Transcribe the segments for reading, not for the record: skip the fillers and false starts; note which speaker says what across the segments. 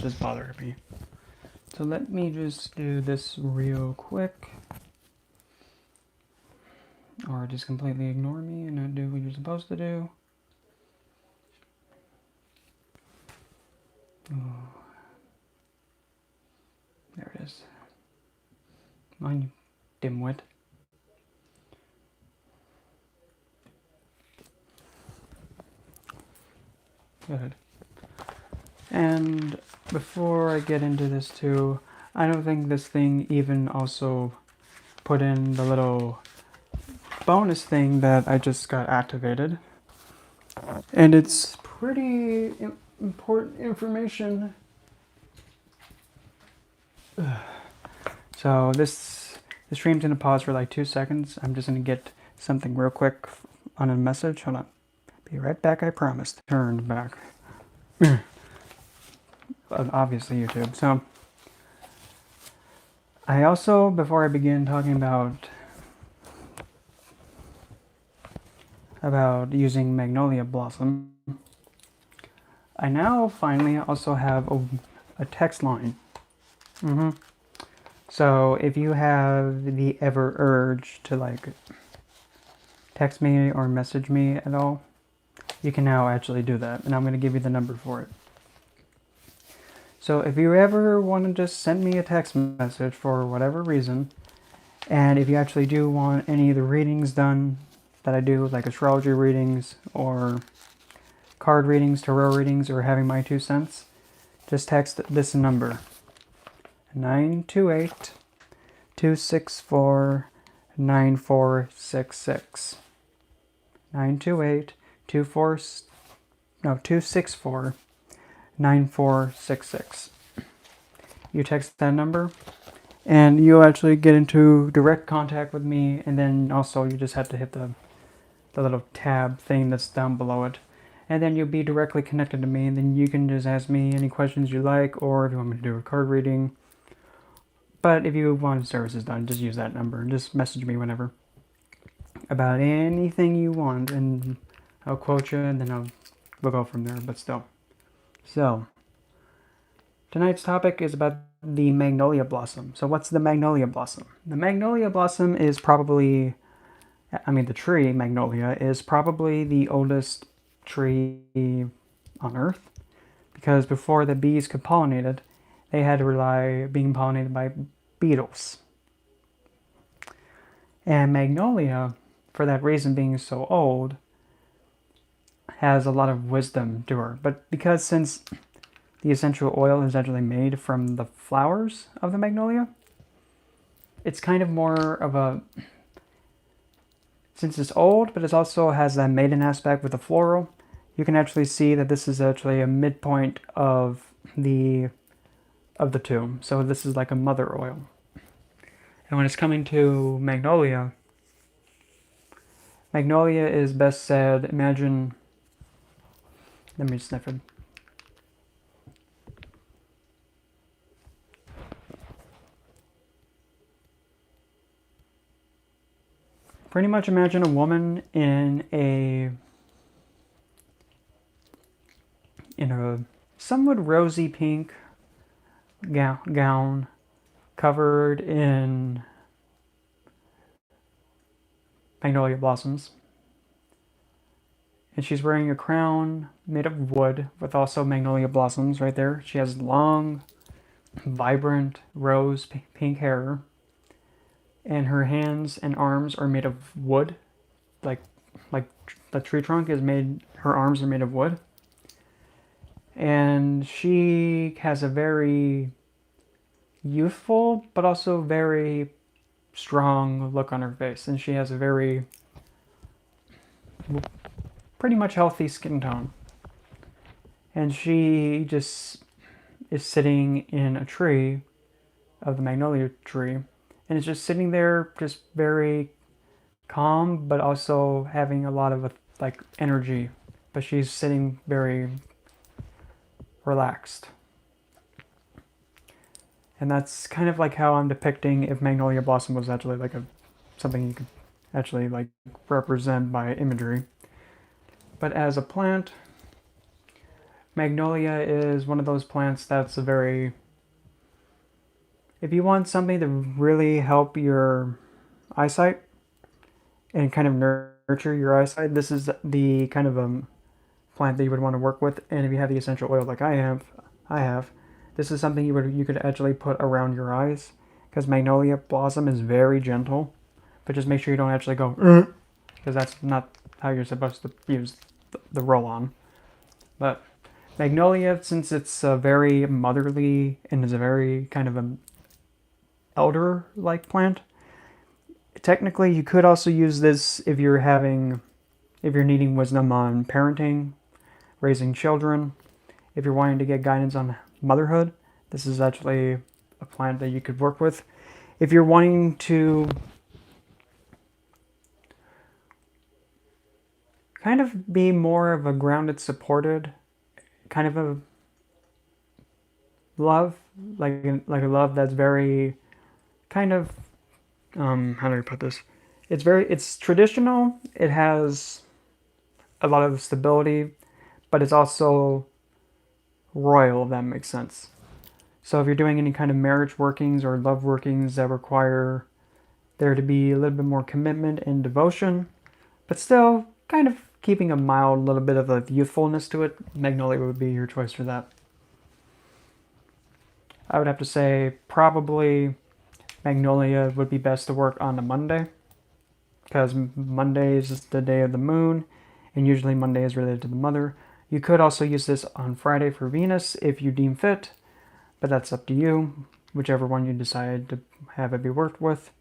Speaker 1: just bother me. So let me just do this real quick. Or just completely ignore me and not do what you're supposed to do. Oh. There it is. Mine, you dimwit. Good. And before I get into this too, I don't think this thing even also put in the little bonus thing that I just got activated. And it's pretty important information. So the stream's gonna pause for like 2 seconds. I'm just gonna get something real quick on a message. Hold on. Be right back, I promised. Turned back. Obviously YouTube. So I also, before I begin talking about using Magnolia Blossom, I now finally also have a text line. So if you have the ever urge to like text me or message me at all, you can now actually do that, and I'm going to give you the number for it. So if you ever want to just send me a text message for whatever reason, and if you actually do want any of the readings done that I do, like astrology readings or card readings, tarot readings, or having my 2 cents, just text this number, 928-264-9466. 264-9466. You text that number and you actually get into direct contact with me, and then also you just have to hit the little tab thing that's down below it, and then you'll be directly connected to me, and then you can just ask me any questions you like, or if you want me to do a card reading. But if you want services done, just use that number and just message me whenever about anything you want, and I'll quote you, and then we'll go from there. But still, so tonight's topic is about the Magnolia Blossom. So what's the Magnolia Blossom? The Magnolia Blossom is probably, the tree Magnolia is probably the oldest tree on Earth, because before the bees could pollinate it, they had to rely being pollinated by beetles. And Magnolia, for that reason being so old, has a lot of wisdom to her. But because since the essential oil is actually made from the flowers of the magnolia, it's kind of more of a, since it's old, but it also has that maiden aspect with the floral, you can actually see that this is actually a midpoint of the two. So this is like a mother oil. And when it's coming to Magnolia, Magnolia is best said, imagine, let me sniff it. Pretty much imagine a woman in a somewhat rosy pink gown covered in magnolia blossoms. And she's wearing a crown made of wood with also magnolia blossoms right there. She has long, vibrant rose pink hair. And her hands and arms are made of wood. Like the tree trunk is made, her arms are made of wood. And she has a very youthful, but also very strong look on her face. And she has a very, pretty much healthy skin tone. And she just is sitting in a tree of the magnolia tree. And it's just sitting there, just very calm, but also having a lot of like energy. But she's sitting very relaxed. And that's kind of like how I'm depicting if Magnolia Blossom was actually like something you could actually like represent by imagery. But as a plant, Magnolia is one of those plants that's a very, if you want something to really help your eyesight and kind of nurture your eyesight, this is the kind of plant that you would want to work with. And if you have the essential oil like I have, this is something you could actually put around your eyes because Magnolia blossom is very gentle, but just make sure you don't actually go because that's not how you're supposed to use the roll-on. But Magnolia, since it's a very motherly and is a very kind of an elder-like plant, technically you could also use this if you're needing wisdom on parenting, raising children, if you're wanting to get guidance on motherhood. This is actually a plant that you could work with. If you're wanting to kind of be more of a grounded, supported kind of a love, like a love that's very kind of how do I put this? It's traditional. It has a lot of stability, but it's also royal, if that makes sense. So if you're doing any kind of marriage workings or love workings that require there to be a little bit more commitment and devotion, but still kind of keeping a mild little bit of a youthfulness to it, Magnolia would be your choice for that. I would have to say probably Magnolia would be best to work on a Monday because Monday is the day of the moon, and usually Monday is related to the mother. You could also use this on Friday for Venus if you deem fit, but that's up to you, whichever one you decide to have it be worked with.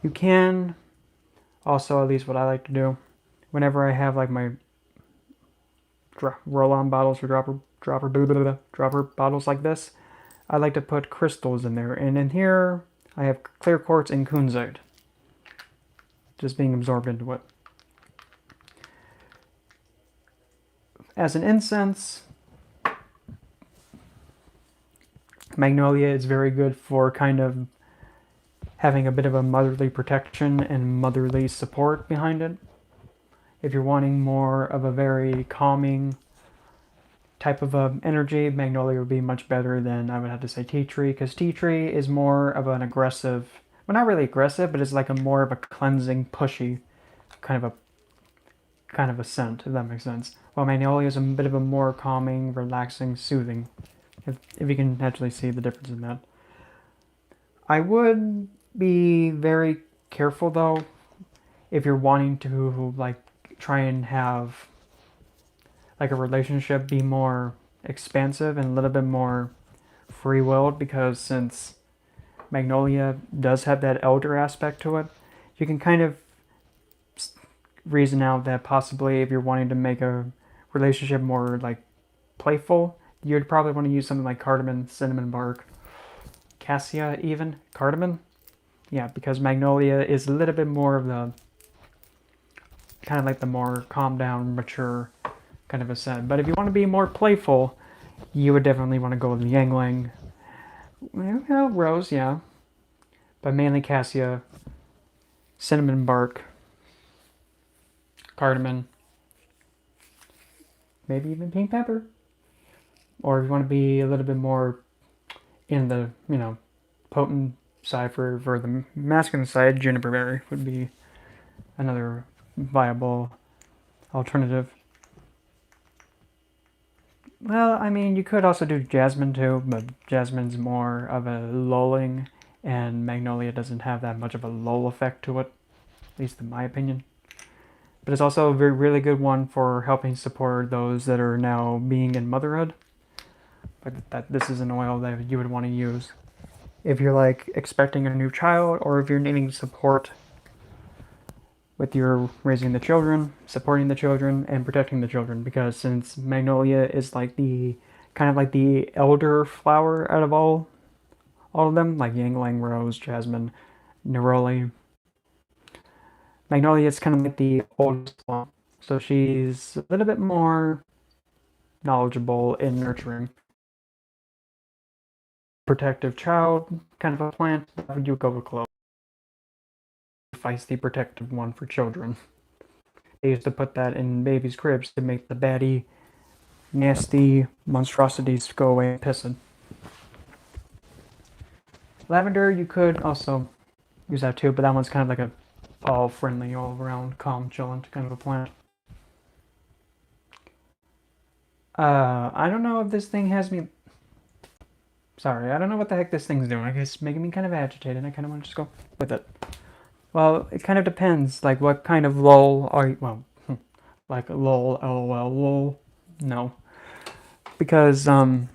Speaker 1: You can also, at least what I like to do, whenever I have like my roll-on bottles or dropper bottles like this, I like to put crystals in there. And in here, I have clear quartz and kunzite, just being absorbed into it. As an incense, Magnolia is very good for kind of having a bit of a motherly protection and motherly support behind it. If you're wanting more of a very calming type of energy, Magnolia would be much better than, I would have to say, tea tree, because tea tree is more of an aggressive, well, not really aggressive, but it's like a more of a cleansing, pushy kind of a scent, if that makes sense. While Magnolia is a bit of a more calming, relaxing, soothing, if you can actually see the difference in that. I would be very careful though if you're wanting to like try and have like a relationship be more expansive and a little bit more free-willed, because since Magnolia does have that elder aspect to it, you can kind of reason out that possibly if you're wanting to make a relationship more like playful, you'd probably want to use something like cardamom, cinnamon bark, cassia even, cardamom. Yeah, because Magnolia is a little bit more of the kind of like the more calm down, mature kind of a scent. But if you want to be more playful, you would definitely want to go with the Yangling. Well, rose, yeah. But mainly cassia, cinnamon bark, cardamom, maybe even pink pepper. Or if you want to be a little bit more in the, potent side for the masculine side, juniper berry would be another viable alternative. Well, I mean, you could also do jasmine too, but jasmine's more of a lulling, and Magnolia doesn't have that much of a lull effect to it, at least in my opinion. But it's also a very, really good one for helping support those that are now being in motherhood. But this is an oil that you would want to use if you're like expecting a new child, or if you're needing support with your raising the children, supporting the children, and protecting the children. Because since Magnolia is like the kind of like the elder flower out of all of them, like Yangling, Rose, Jasmine, Neroli, Magnolia is kind of like the oldest one. So she's a little bit more knowledgeable in nurturing. Protective child kind of a plant, you go with clove. Feisty protective one for children. They used to put that in babies' cribs to make the baddie nasty monstrosities go away pissing. Lavender, you could also use that too, but that one's kind of like a all friendly, all around, calm, chilling kind of a plant. I don't know if this thing has me. Sorry, I don't know what the heck this thing's doing. I guess it's making me kind of agitated. I kind of want to just go with it. Well, it kind of depends. Like, what kind of lull are you? Well, like lol, lol, lol. No, because when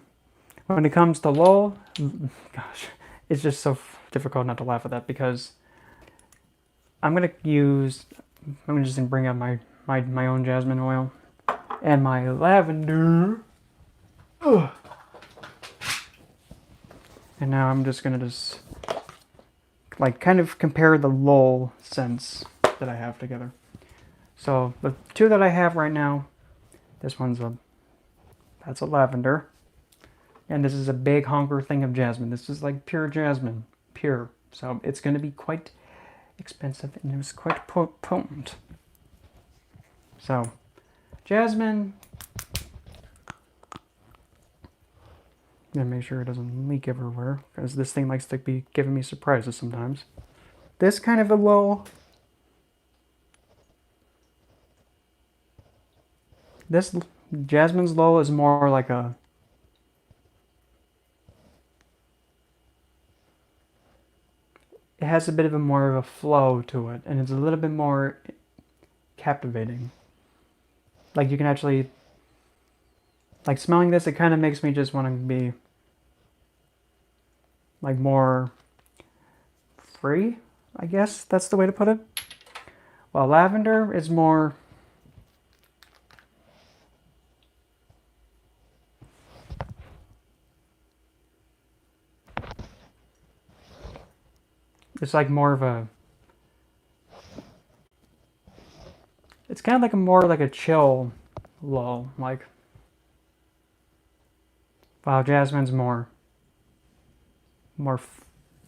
Speaker 1: it comes to lol, gosh, it's just so difficult not to laugh at that because I'm gonna just bring up my own jasmine oil and my lavender. Ugh. And now I'm just gonna like kind of compare the lull scents that I have together. So the two that I have right now, this one's that's a lavender, and this is a big honker thing of jasmine. This is like pure jasmine, pure. So it's going to be quite expensive and it's quite potent. So jasmine. And make sure it doesn't leak everywhere because this thing likes to be giving me surprises sometimes. This kind of a lull. This jasmine's lull is more like a it has a bit of a more of a flow to it, and it's a little bit more captivating. Like you can actually, like smelling this, it kind of makes me just want to be like more free, I guess that's the way to put it. While lavender is more, it's like more of a, it's kind of like a more like a chill lull, like, while jasmine's more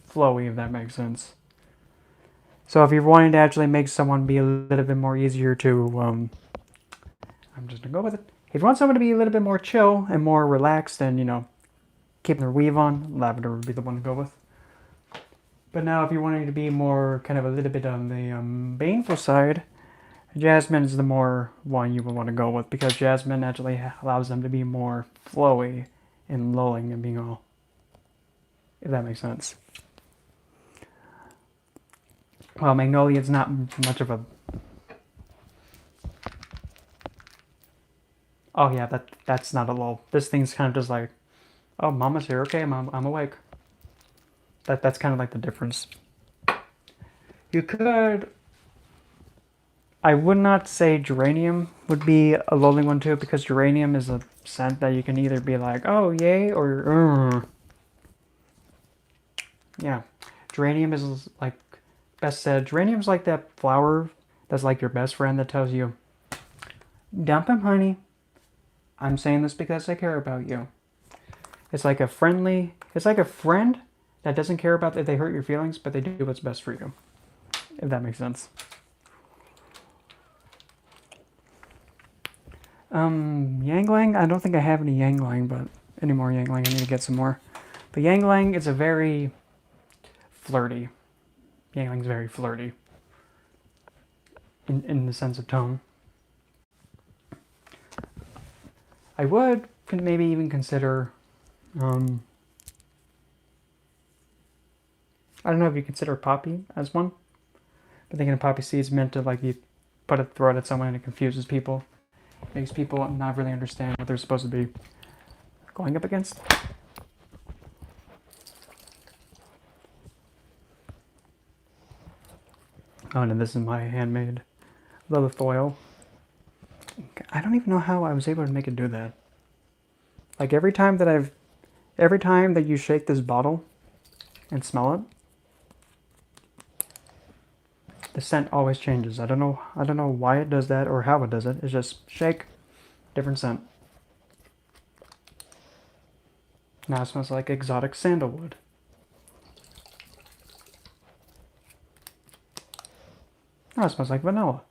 Speaker 1: flowy, if that makes sense. So if you're wanting to actually make someone be a little bit more easier to, I'm just gonna go with it. If you want someone to be a little bit more chill and more relaxed and, you know, keeping their weave on, lavender would be the one to go with. But now if you're wanting to be more kind of a little bit on the baneful side, jasmine is the more one you would want to go with because jasmine actually allows them to be more flowy and lulling and being all, if that makes sense. Well, Magnolia is not much of a... Oh yeah, that's not a lull. This thing's kind of just like, oh, mama's here. Okay, I'm awake. That's kind of like the difference. You could... I would not say geranium would be a lulling one too, because geranium is a scent that you can either be like, oh, yay, or... Yeah. Geranium is like... Best said, geranium's like that flower that's like your best friend that tells you, dump him, honey. I'm saying this because I care about you. It's like a friendly... It's like a friend that doesn't care about if they hurt your feelings, but they do what's best for you. If that makes sense. Yangling, I don't think I have any Yangling, but any more Yangling, I need to get some more. But Yangling is a very flirty. Yangling's very flirty. In the sense of tone. I would maybe even consider, I don't know if you consider poppy as one. But thinking of poppy seeds meant to like you put it, throw it at someone and it confuses people. Makes people not really understand what they're supposed to be going up against. Oh, and this is my handmade leather foil. I don't even know how I was able to make it do that. Like every time that you shake this bottle and smell it, the scent always changes. I don't know why it does that or how it does it. It's just shake, different scent. Now it smells like exotic sandalwood. Now it smells like vanilla.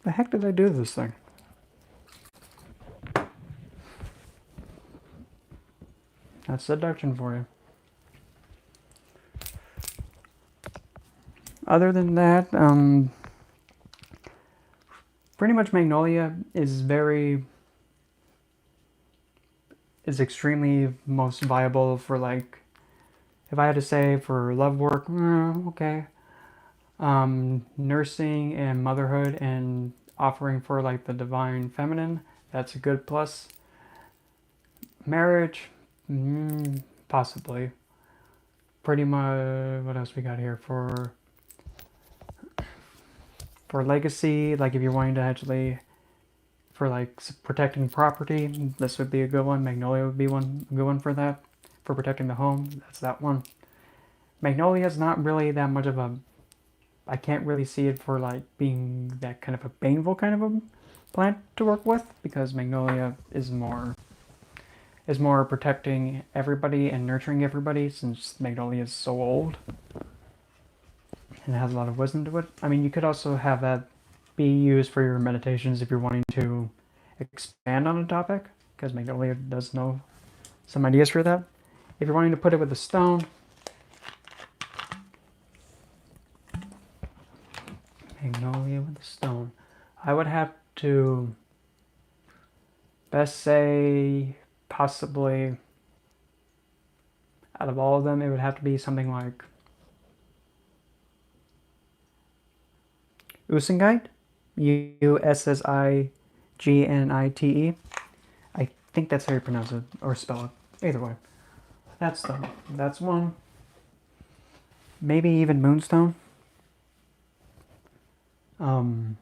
Speaker 1: The heck did I do to this thing? That's seduction for you. Other than that, pretty much Magnolia is extremely most viable for, like, if I had to say for love work, okay. Nursing and motherhood and offering for, like, the divine feminine, that's a good plus. Marriage, possibly. Pretty much, what else we got here? For legacy, like if you're wanting to actually, for like protecting property, this would be a good one. Magnolia would be a good one for that. For protecting the home, that's that one. Magnolia is not really that much of a, I can't really see it for like being that kind of a baneful kind of a plant to work with, because Magnolia is more protecting everybody and nurturing everybody, since Magnolia is so old and it has a lot of wisdom to it. I mean, you could also have that be used for your meditations if you're wanting to expand on a topic, because Magnolia does know some ideas for that. If you're wanting to put it with a stone, Magnolia with a stone, I would have to best say possibly out of all of them, it would have to be something like Usignite, Ussignite. I think that's how you pronounce it, or spell it. Either way. That's one. Maybe even Moonstone. I'm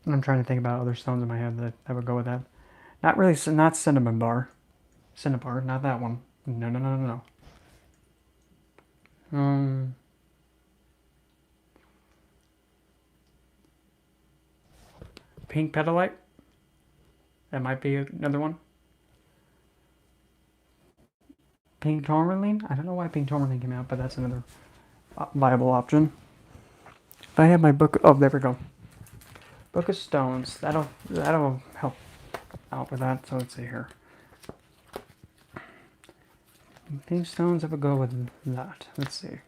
Speaker 1: trying to think about other stones in my head that would go with that. Not really, not Cinnabar, not that one. No. Pink Petalite. That might be another one. Pink Tourmaline. I don't know why Pink Tourmaline came out, but that's another viable option. If I have my book, oh, there we go. Book of Stones. That'll help out with that. So let's see here. Pink stones, I would go with that. Let's see.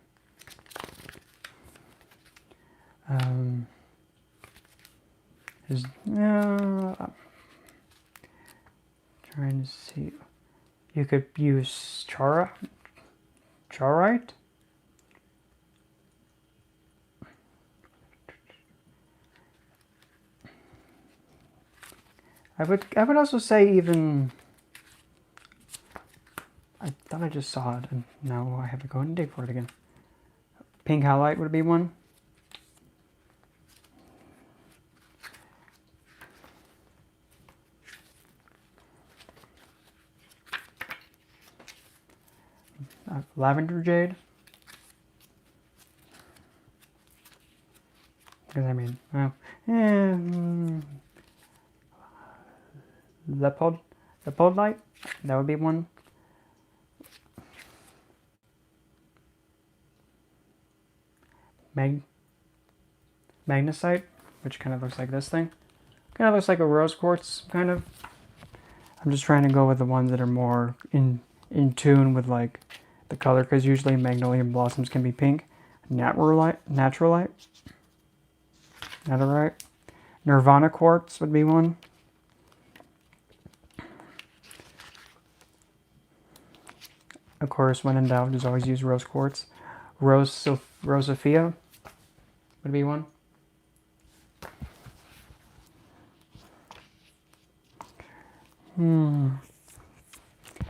Speaker 1: Trying to see. You could use Charite. I would also say even. I thought I just saw it, and now I have to go and dig for it again. Pink Halite would be one. Lavender Jade. Because I mean, Leopoldite, that would be one. Magnesite, which kind of looks like this thing. Kind of looks like a rose quartz, kind of. I'm just trying to go with the ones that are more in tune with like the color, because usually magnolia blossoms can be pink. Naturalite. Nirvana quartz would be one. Of course, when in doubt, just always use rose quartz. Rose Sophia would be one.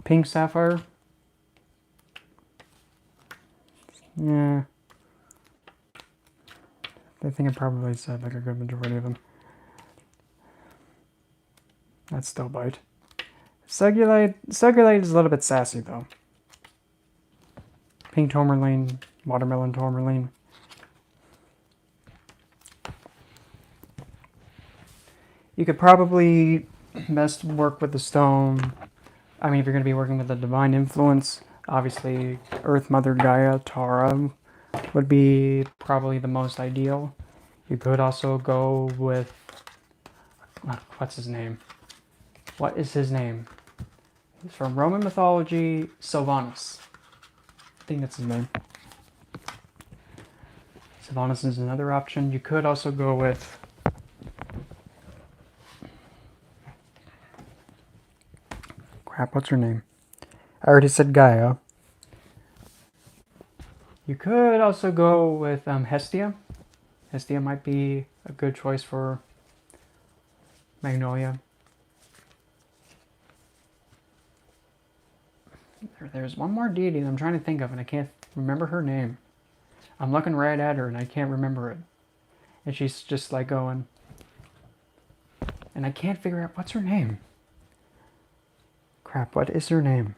Speaker 1: Pink sapphire. Yeah. I think I probably said like a good majority of them. That's still bite. Sugulite is a little bit sassy though. Pink tourmaline, watermelon tourmaline. You could probably best work with the stone. I mean, if you're going to be working with the divine influence, obviously Earth Mother Gaia, Tara, would be probably the most ideal. You could also go with, what's his name? What is his name? He's from Roman mythology, Sylvanus. I think that's his name. Sylvanus is another option. You could also go with... Crap, what's her name? I already said Gaia. You could also go with Hestia. Hestia might be a good choice for Magnolia. There's one more deity that I'm trying to think of and I can't remember her name. I'm looking right at her and I can't remember it. And she's just like going... And I can't figure out what's her name. Crap, what is her name?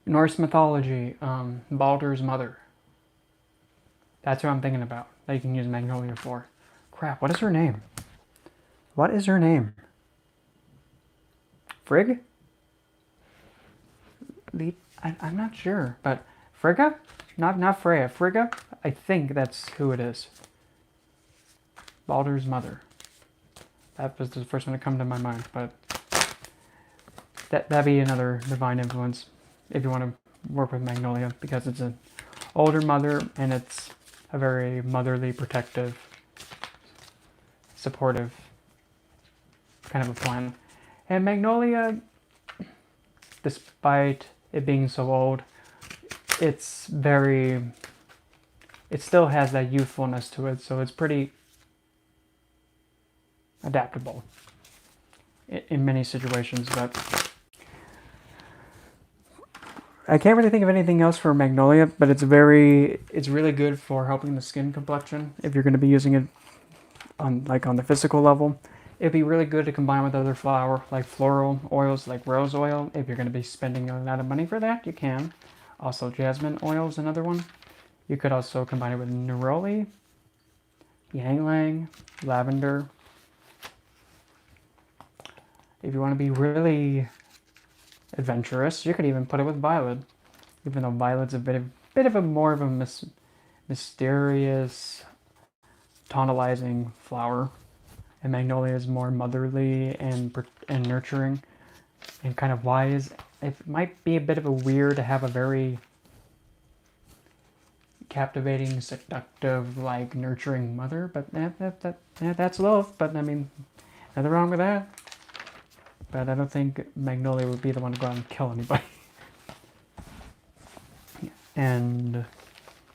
Speaker 1: Norse mythology, Baldur's mother. That's who I'm thinking about, that you can use Magnolia for. Crap, what is her name? What is her name? Frigg? I'm not sure, but Frigga? Not Freya, Frigga? I think that's who it is. Baldur's mother. That was the first one to come to my mind, but that'd be another divine influence if you want to work with Magnolia, because it's an older mother and it's a very motherly, protective, supportive kind of a plant. And Magnolia, despite it being so old, it still has that youthfulness to it, so it's pretty adaptable in many situations. But I can't really think of anything else for Magnolia, but it's really good for helping the skin complexion if you're going to be using it on the physical level. It'd be really good to combine with other floral oils like rose oil. If you're going to be spending a lot of money for that, you can. Also, jasmine oil is another one. You could also combine it with neroli, ylang ylang, lavender. If you want to be really adventurous, you could even put it with violet. Even though violet's a bit of a more of a mysterious, tantalizing flower, and Magnolia is more motherly and nurturing and kind of wise. It might be a bit of a weird to have a very captivating, seductive, nurturing mother, but that's love. But I mean, nothing wrong with that. But I don't think Magnolia would be the one to go out and kill anybody. And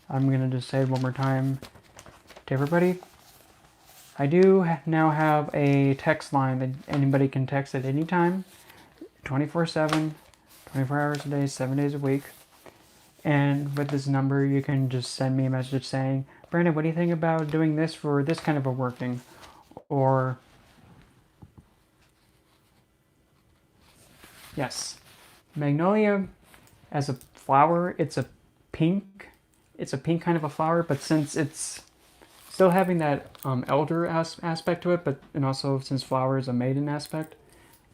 Speaker 1: I'm gonna just say one more time to everybody, I do now have a text line that anybody can text at any time, 24/7, 24 hours a day, 7 days a week. And with this number, you can just send me a message saying, Brandon, what do you think about doing this for this kind of a working? Or, yes, Magnolia as a flower, it's a pink kind of a flower, but since it's still having that elder aspect to it, and also since flower is a maiden aspect,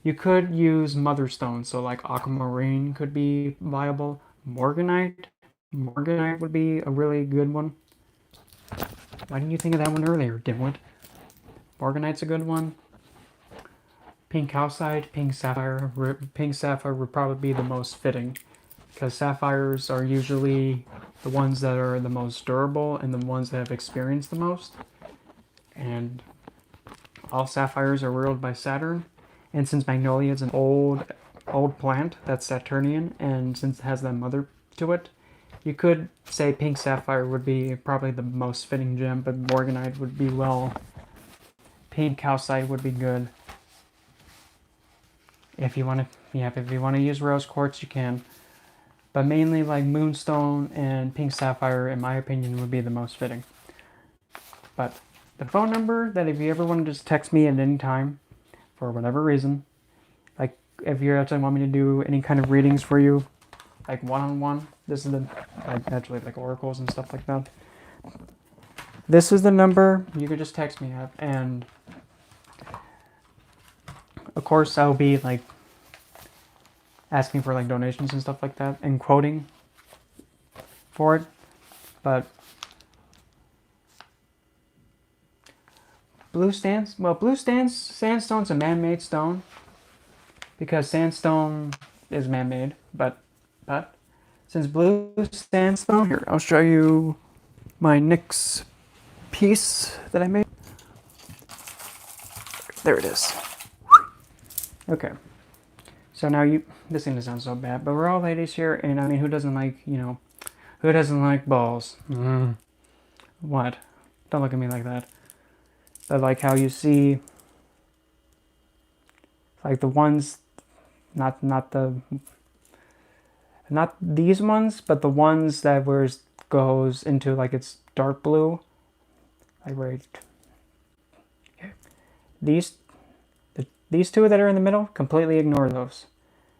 Speaker 1: you could use motherstone. So like aquamarine could be viable. Morganite would be a really good one. Why didn't you think of that one earlier, dimwit? Morganite's a good one. Pink calcite, pink sapphire. Pink sapphire would probably be the most fitting, because sapphires are usually the ones that are the most durable and the ones that have experienced the most. And all sapphires are ruled by Saturn. And since Magnolia is an old plant that's Saturnian, and since it has that mother to it, you could say pink sapphire would be probably the most fitting gem, but morganite would be well. Pink calcite would be good. If you want to use rose quartz, you can. But mainly like moonstone and pink sapphire, in my opinion, would be the most fitting. But the phone number that if you ever want to just text me at any time, for whatever reason, like if you actually want me to do any kind of readings for you, like one-on-one, this is actually like oracles and stuff like that. This is the number you could just text me at, and of course I'll be like asking for like donations and stuff like that and quoting for it. But Sandstone's a man-made stone because sandstone is man-made, but since blue sandstone, here, I'll show you my Nyx piece that I made. There it is. Okay. So now this thing doesn't sound so bad, but we're all ladies here, and I mean, who doesn't like, who doesn't like balls? What? Don't look at me like that. But like how you see, like the ones, not these ones, but the ones that goes into like it's dark blue, like right. These two that are in the middle, completely ignore those.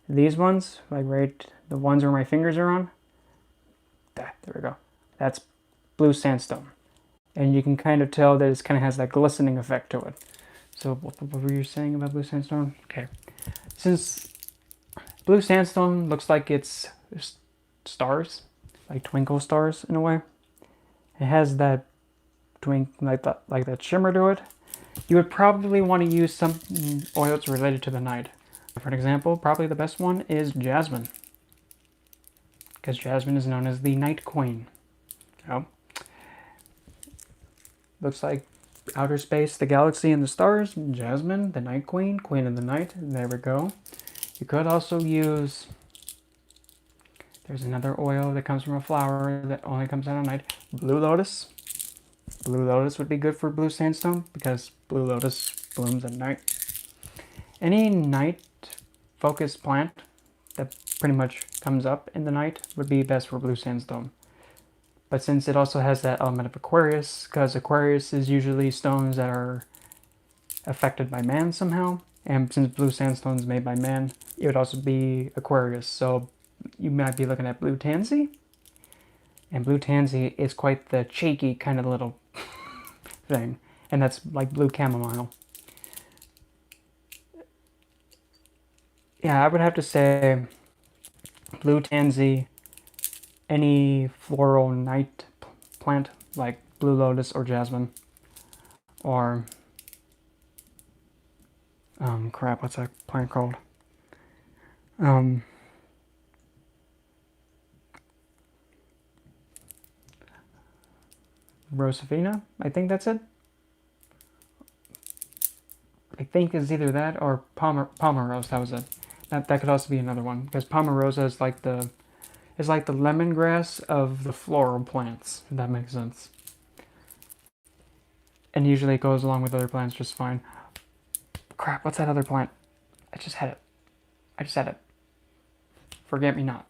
Speaker 1: These ones, like right, the ones where my fingers are on, there we go. That's blue sandstone. And you can kind of tell that it kind of has that glistening effect to it. So what were you saying about blue sandstone? Okay. Since blue sandstone looks like it's stars, like twinkle stars in a way. It has that like that shimmer to it. You would probably want to use some oil that's related to the night. For an example, probably the best one is jasmine, because jasmine is known as the night queen. So, looks like outer space, the galaxy, and the stars. Jasmine, the night queen, queen of the night. There we go. You could also use, there's another oil that comes from a flower that only comes out at night. Blue lotus. Blue lotus would be good for blue sandstone because blue lotus blooms at night. Any night focused plant that pretty much comes up in the night would be best for blue sandstone. But since it also has that element of Aquarius, because Aquarius is usually stones that are affected by man somehow, and since blue sandstone is made by man, it would also be Aquarius. So you might be looking at blue tansy, and blue tansy is quite the cheeky kind of little thing, and that's like blue chamomile. Yeah, I would have to say blue tansy, any floral night plant like blue lotus or jasmine, or crap, what's that plant called? Rosafina, I think that's it. I think it's either that or Pomerose. That was it. That could also be another one, because Pomerosa is like the lemongrass of the floral plants, if that makes sense. And usually it goes along with other plants just fine. Crap, what's that other plant? I just had it. Forget me not.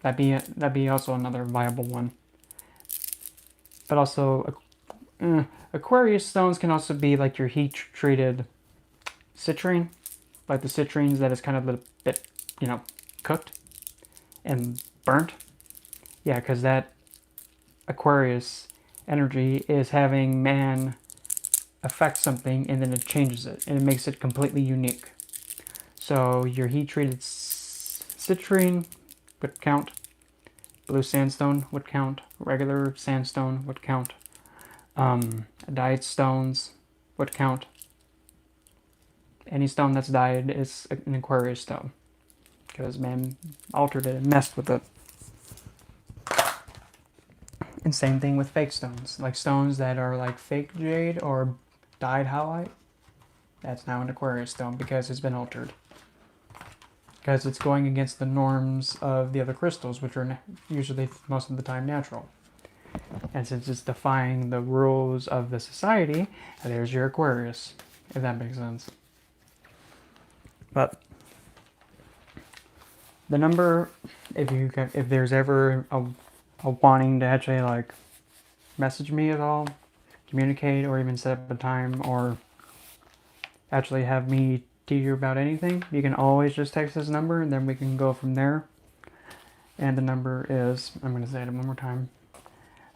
Speaker 1: That'd be also another viable one. But also, Aquarius stones can also be like your heat-treated citrine, like the citrines that is kind of a bit, cooked and burnt. Yeah, because that Aquarius energy is having man affect something and then it changes it and it makes it completely unique. So your heat-treated citrine would count. Blue sandstone would count. Regular sandstone would count. Dyed stones would count. Any stone that's dyed is an Aquarius stone, because man altered it and messed with it. And same thing with fake stones, like stones that are like fake jade or dyed halite. That's now an Aquarius stone because it's been altered. Because it's going against the norms of the other crystals, which are usually most of the time natural. And since it's defying the rules of the society, there's your Aquarius, if that makes sense. But the number, if there's ever a wanting to actually like message me at all, communicate, or even set up a time, or actually have me teach you about anything, you can always just text this number and then we can go from there. And the number is, I'm going to say it one more time,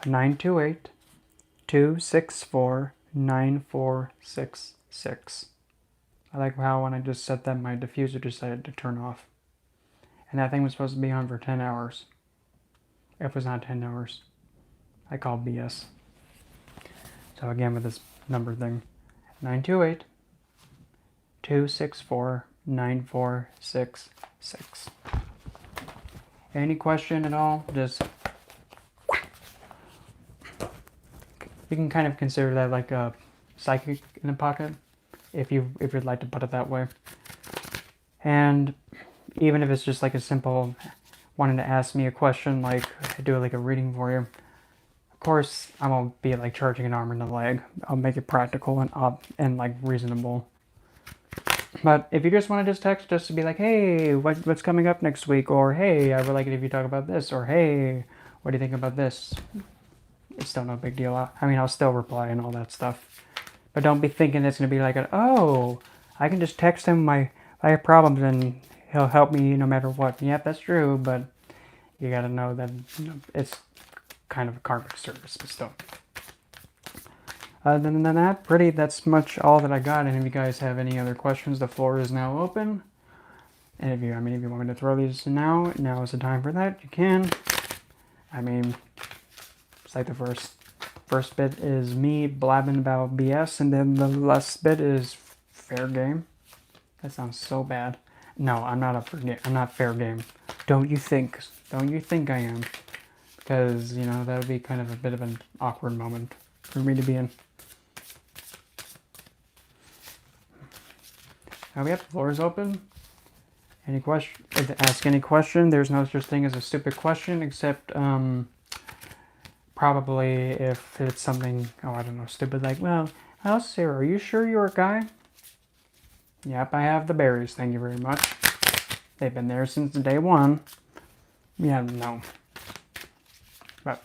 Speaker 1: 928-264-9466. I like how when I just set that, my diffuser decided to turn off. And that thing was supposed to be on for 10 hours. It was not 10 hours. I called BS. So again, with this number thing, 928 264 9466. Any question at all, just you can kind of consider that like a psychic in a pocket, if you'd like to put it that way. And even if it's just like a simple wanting to ask me a question, like do like a reading for you. Of course, I won't be like charging an arm and a leg. I'll make it practical and like reasonable. But if you just want to just text just to be like, hey, what's coming up next week? Or hey, I would like it if you talk about this. Or hey, what do you think about this? It's still no big deal. I mean, I'll still reply and all that stuff. But don't be thinking it's going to be like, oh, I can just text him I have problems and he'll help me no matter what. Yep, that's true, but you got to know that it's kind of a karmic service, but still. Other than that, that's much all that I got. And if you guys have any other questions, the floor is now open. And if you want me to throw these now is the time for that. You can. I mean, it's like the first bit is me blabbing about BS, and then the last bit is fair game. That sounds so bad. No, I'm not fair game. Don't you think I am? Because, that would be kind of a bit of an awkward moment for me to be in. Now the floor is open. Any question? Ask any question. There's no such thing as a stupid question, except probably if it's something, I don't know, stupid like, well, Sarah, are you sure you're a guy? Yep, I have the berries, thank you very much. They've been there since day one. Yeah, no. But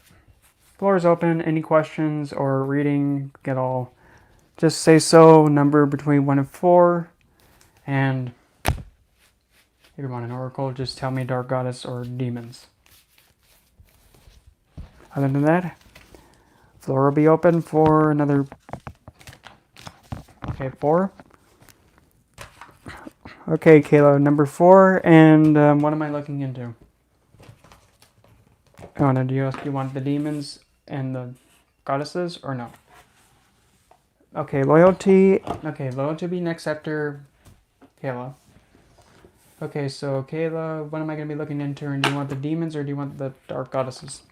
Speaker 1: floor is open. Any questions or reading, just say so. Number between 1 and 4. And if you want an oracle, just tell me dark goddess or demons. Other than that, floor will be open for another. Okay, 4. Okay, Kayla, number 4, and what am I looking into? Oh, no, do you want the demons and the goddesses, or no? Okay, loyalty. Okay, loyalty be next after Kayla. Okay, so Kayla, what am I going to be looking into? And do you want the demons or do you want the dark goddesses?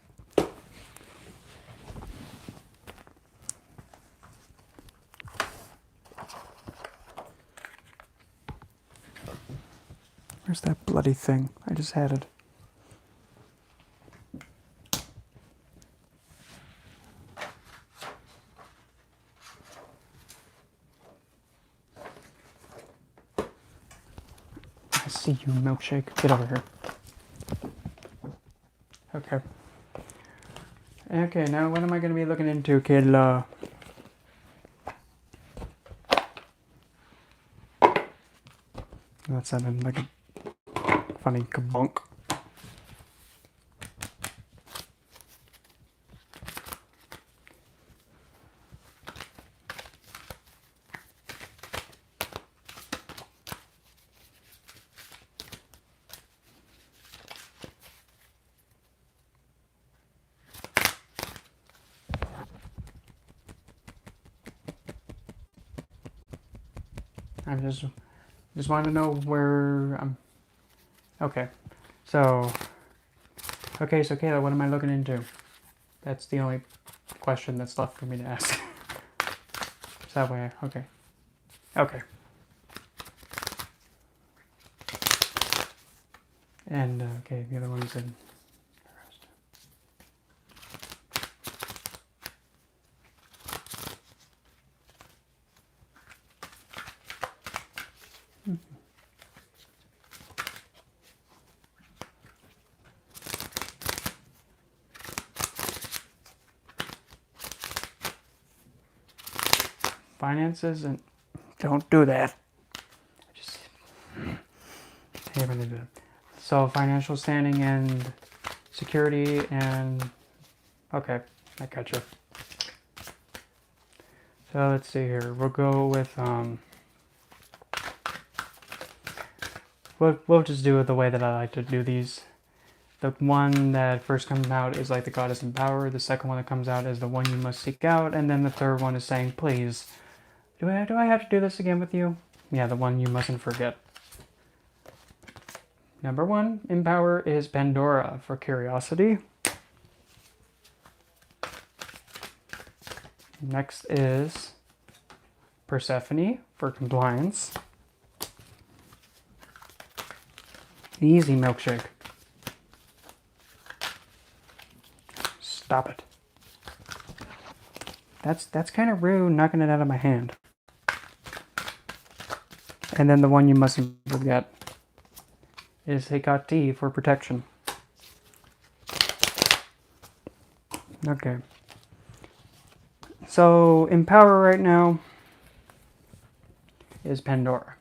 Speaker 1: Where's that bloody thing? I just had it. I see you, milkshake. Get over here. Okay. Okay, now what am I going to be looking into, Kayla? That sounded like a funny kabunk. I just wanted to know where I'm. Okay, so Kayla, what am I looking into? That's the only question that's left for me to ask. Is that way? Okay. And okay, the other one's in. Finances, and don't do that. So financial standing and security and okay, I got you. So let's see here. We'll go with we'll just do it the way that I like to do these. The one that first comes out is like the goddess in power. The second one that comes out is the one you must seek out, and then the third one is saying please. Do I have to do this again with you? Yeah, the one you mustn't forget. Number 1 in power is Pandora for curiosity. Next is Persephone for compliance. Easy milkshake. Stop it. That's kind of rude, knocking it out of my hand. And then the one you mustn't forget is Hecate for protection. Okay. So in power right now is Pandora.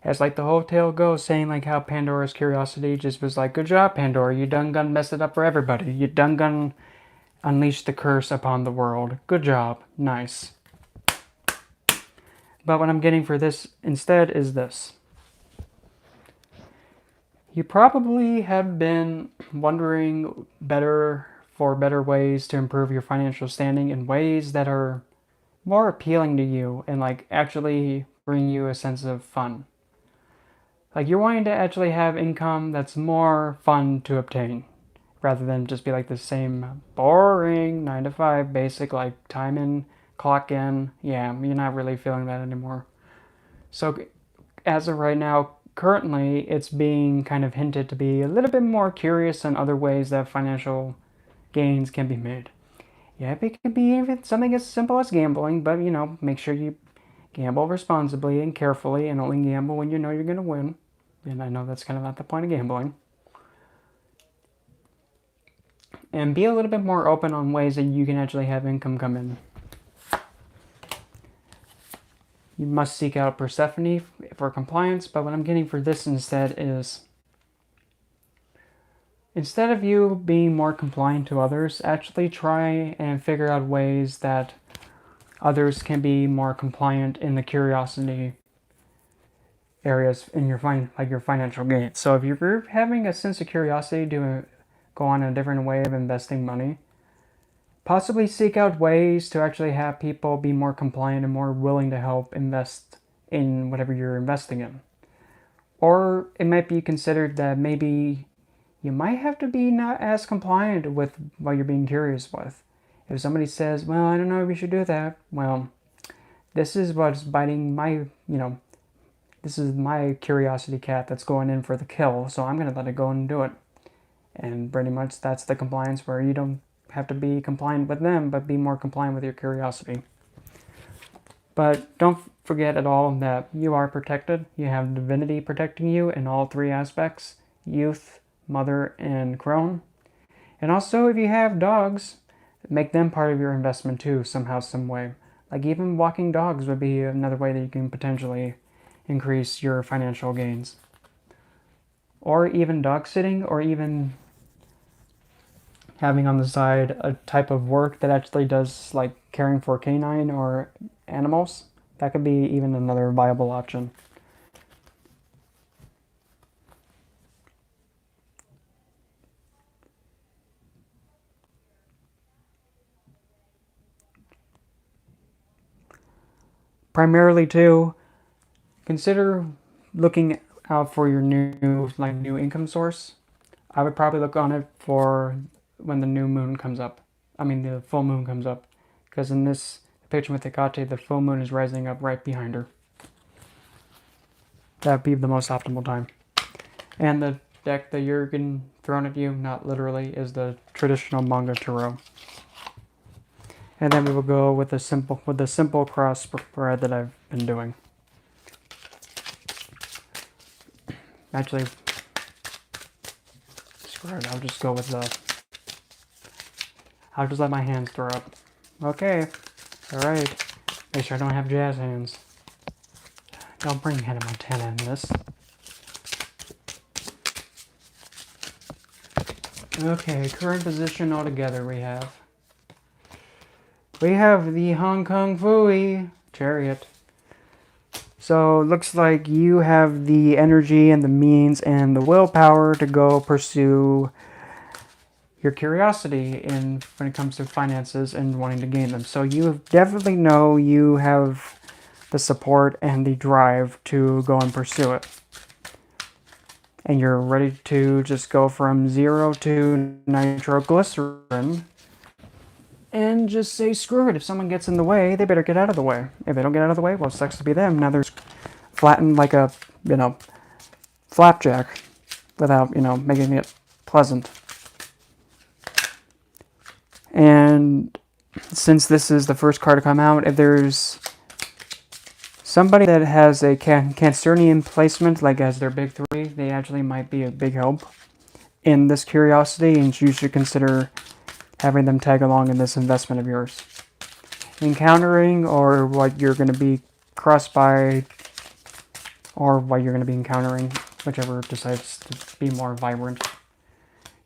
Speaker 1: As like the whole tale goes, saying like how Pandora's curiosity just was like, good job, Pandora, you done gone mess it up for everybody. You done gone unleash the curse upon the world. Good job. Nice. But what I'm getting for this instead is this. You probably have been wondering for better ways to improve your financial standing in ways that are more appealing to you and like actually bring you a sense of fun. Like you're wanting to actually have income that's more fun to obtain rather than just be like the same boring 9 to 5 basic like time in, clock in. Yeah, you're not really feeling that anymore. So as of right now, currently it's being kind of hinted to be a little bit more curious on other ways that financial gains can be made. Yeah, it can be even something as simple as gambling, but you know, make sure you gamble responsibly and carefully and only gamble when you know you're going to win. And I know that's kind of not the point of gambling. And be a little bit more open on ways that you can actually have income come in. You must seek out Persephone for compliance, but what I'm getting for this instead is, instead of you being more compliant to others, actually try and figure out ways that others can be more compliant in the curiosity areas in your your financial gains. So if you're having a sense of curiosity to go on a different way of investing money, possibly seek out ways to actually have people be more compliant and more willing to help invest in whatever you're investing in. Or it might be considered that maybe you might have to be not as compliant with what you're being curious with. If somebody says, well, I don't know if you should do that, well, this is what's biting my, this is my curiosity cat that's going in for the kill, so I'm going to let it go and do it. And pretty much that's the compliance where you don't have to be compliant with them, but be more compliant with your curiosity. But don't forget at all that you are protected. You have divinity protecting you in all 3 aspects: youth, mother, and crone. And also, if you have dogs, make them part of your investment too, somehow, some way. Like even walking dogs would be another way that you can potentially increase your financial gains. Or even dog sitting, or even having on the side a type of work that actually does like caring for canine or animals. That could be even another viable option. Primarily too, consider looking out for your new income source. I would probably look on it for when the new moon comes up. The full moon comes up. Because in this picture with Hecate, the full moon is rising up right behind her. That would be the most optimal time. And the deck that you're getting thrown at you, not literally, is the traditional manga tarot. And then we will go with the simple cross spread that I've been doing. Actually, screw it, I'll just go with I'll just let my hands throw up. Okay, alright. Make sure I don't have jazz hands. Don't bring Hannah Montana in this. Okay, current position altogether we have the Hong Kong Fooey Chariot. So it looks like you have the energy and the means and the willpower to go pursue your curiosity when it comes to finances and wanting to gain them. So you definitely know you have the support and the drive to go and pursue it. And you're ready to just go from 0 to nitroglycerin and just say screw it. If someone gets in the way, they better get out of the way. If they don't get out of the way, well, it sucks to be them. Now they're flattened like a, flapjack without, making it pleasant. And since this is the first card to come out, if there's somebody that has a Cancerian placement, like as their big 3, they actually might be a big help in this curiosity, and you should consider having them tag along in this investment of yours. Encountering, or what you're going to be crossed by, or what you're going to be encountering, whichever decides to be more vibrant.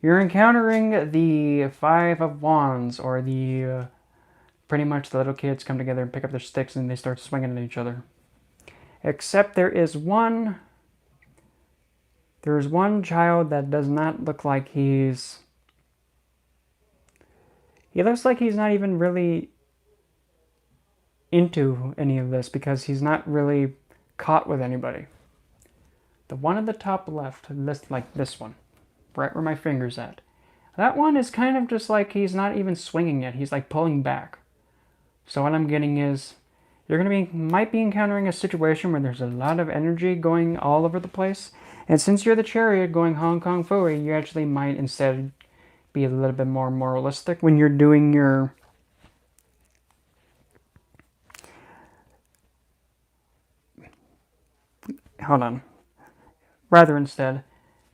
Speaker 1: You're encountering the 5 of Wands, or the pretty much the little kids come together and pick up their sticks and they start swinging at each other. Except there is one child that does not look like he looks like he's not even really into any of this, because he's not really caught with anybody. The one at the top left, like this one, right where my finger's at, that one is kind of just like he's not even swinging yet. He's like pulling back. So what I'm getting is you're might be encountering a situation where there's a lot of energy going all over the place. And since you're the Chariot going Hong Kong Phooey, you actually might instead be a little bit more moralistic when you're doing your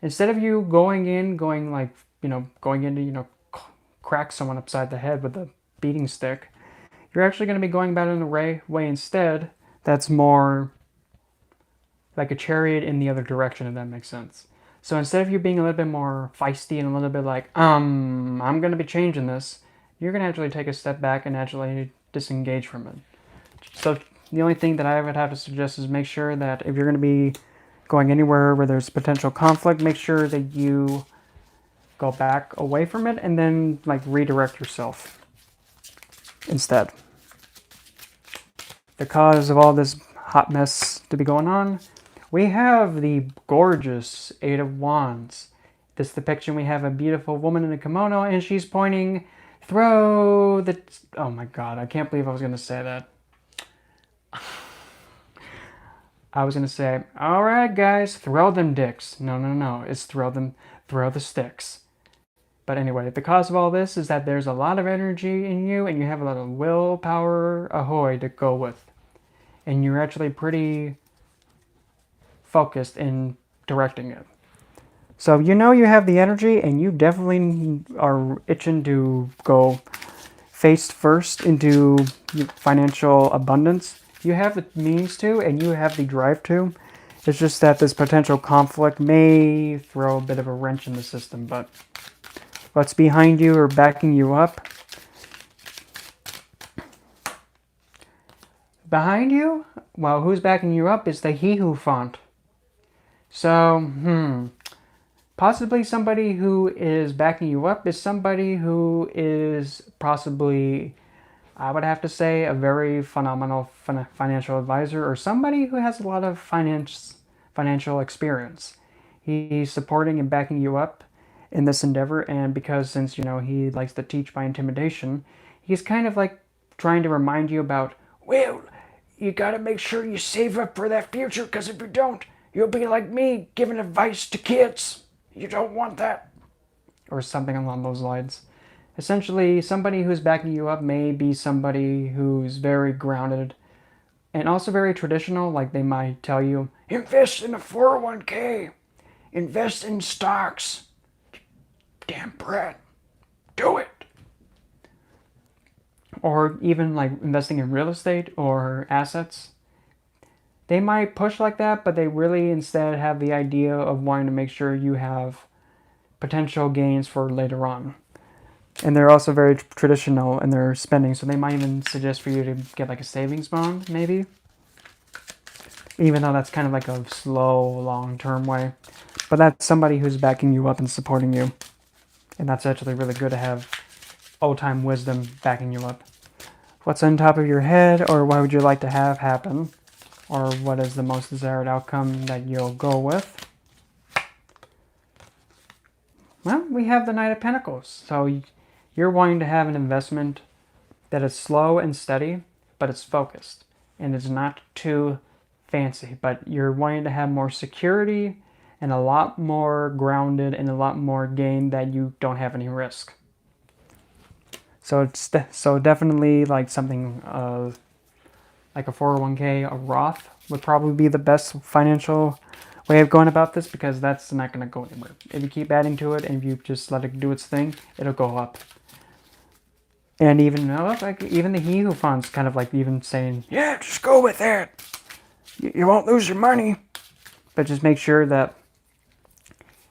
Speaker 1: instead of you going in to crack someone upside the head with a beating stick, you're actually going to be going about it in a way instead that's more like a Chariot in the other direction, if that makes sense. So instead of you being a little bit more feisty and a little bit like, I'm going to be changing this, you're going to actually take a step back and actually disengage from it. So the only thing that I would have to suggest is make sure that if you're going to be going anywhere where there's potential conflict, make sure that you go back away from it and then redirect yourself instead. The cause of all this hot mess to be going on, we have the gorgeous 8 of Wands. This depiction, we have a beautiful woman in a kimono, and she's pointing, throw the... Oh my god, I can't believe I was going to say that. I was going to say, alright guys, throw them dicks. No, it's throw the sticks. But anyway, the cause of all this is that there's a lot of energy in you, and you have a lot of willpower, ahoy, to go with. And you're actually pretty focused in directing it. So you have the energy, and you definitely are itching to go face first into financial abundance. You have the means to, and you have the drive to. It's just that this potential conflict may throw a bit of a wrench in the system, but what's behind you or backing you up? Behind you? Well, who's backing you up is the He Who font. So, possibly somebody who is backing you up is somebody who is possibly, I would have to say, a very phenomenal financial advisor, or somebody who has a lot of financial experience. He's supporting and backing you up in this endeavor, and because since, he likes to teach by intimidation, he's kind of like trying to remind you about, well, you gotta make sure you save up for that future, because if you don't, you'll be like me, giving advice to kids. You don't want that. Or something along those lines. Essentially, somebody who's backing you up may be somebody who's very grounded and also very traditional. Like they might tell you, invest in a 401k, invest in stocks. Damn Brett, do it. Or even investing in real estate or assets. They might push like that, but they really instead have the idea of wanting to make sure you have potential gains for later on. And they're also very traditional in their spending, so they might even suggest for you to get a savings bond, maybe. Even though that's kind of like a slow, long-term way. But that's somebody who's backing you up and supporting you. And that's actually really good to have old-time wisdom backing you up. What's on top of your head, or what would you like to have happen? Or what is the most desired outcome that you'll go with? Well, we have the Knight of Pentacles. So you're wanting to have an investment that is slow and steady, but it's focused. And it's not too fancy, but you're wanting to have more security and a lot more grounded and a lot more gain that you don't have any risk. So it's so definitely like something like a 401k, a Roth would probably be the best financial way of going about this, because that's not going to go anywhere. If you keep adding to it and if you just let it do its thing, it'll go up. And even like even the He Who funds kind of like even saying, yeah, just go with it. You won't lose your money. But just make sure that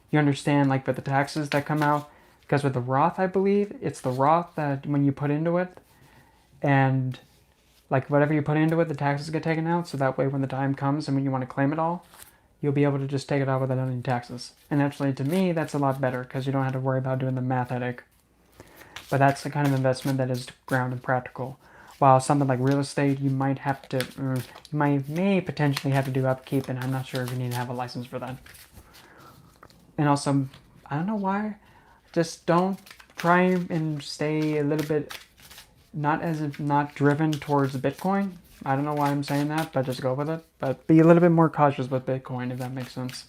Speaker 1: you understand, like with the taxes that come out, because with the Roth, I believe it's the Roth that when you put into it, and like whatever you put into it, the taxes get taken out. So that way, when the time comes and when you want to claim it all, you'll be able to just take it out without any taxes. And actually, to me, that's a lot better because you don't have to worry about doing the math headache. But that's the kind of investment that is ground and practical. While something like real estate, you might have to, may potentially have to do upkeep, and I'm not sure if you need to have a license for that. And also, I don't know why, just don't try and stay a little bit not driven towards Bitcoin. I don't know why I'm saying that, but just go with it. But be a little bit more cautious with Bitcoin, if that makes sense.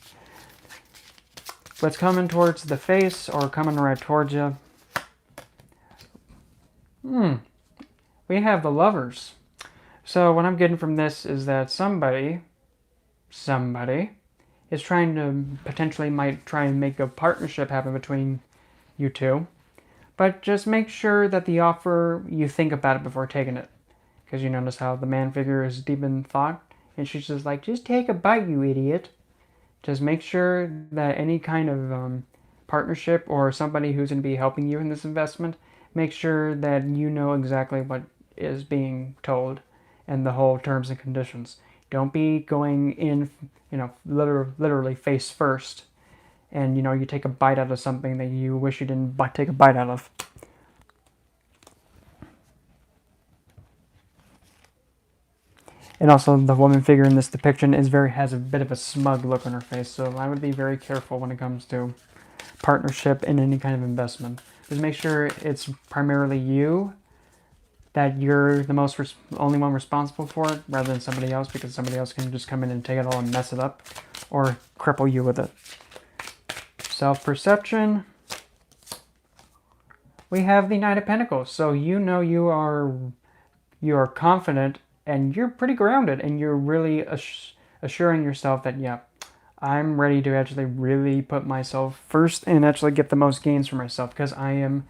Speaker 1: What's coming towards the face or coming right towards you? We have the Lovers. So what I'm getting from this is that somebody is trying to potentially might try and make a partnership happen between you two. But just make sure that the offer, you think about it before taking it. Because you notice how the man figure is deep in thought. And she's just like, just take a bite, you idiot. Just make sure that any kind of partnership or somebody who's going to be helping you in this investment, make sure that you know exactly what is being told and the whole terms and conditions. Don't be going in, literally face first. And, you take a bite out of something that you wish you didn't take a bite out of. And also, the woman figure in this depiction has a bit of a smug look on her face. So I would be very careful when it comes to partnership in any kind of investment. Just make sure it's primarily you, that you're the only one responsible for it, rather than somebody else, because somebody else can just come in and take it all and mess it up, or cripple you with it. Self-perception. We have the Knight of Pentacles. So you are confident and you're pretty grounded, and you're really assuring yourself that, yeah, I'm ready to actually really put myself first and actually get the most gains for myself, because I am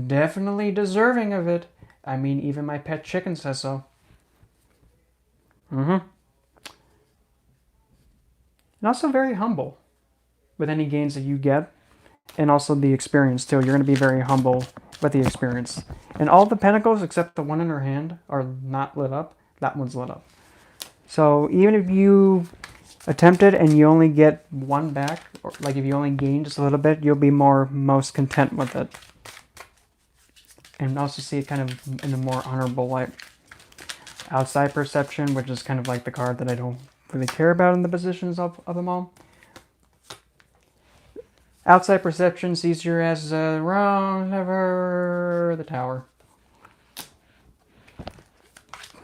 Speaker 1: definitely deserving of it. I mean, even my pet chicken says so. And also very humble with any gains that you get. And also the experience, too. You're going to be very humble with the experience. And all the pentacles, except the one in her hand, are not lit up. That one's lit up. So even if you attempt it and you only get one back, or like if you only gain just a little bit, you'll be most content with it. And also see it kind of in a more honorable light. Outside perception, which is kind of like the card that I don't really care about in the positions of them all. Outside perception sees you as wrong, never the Tower.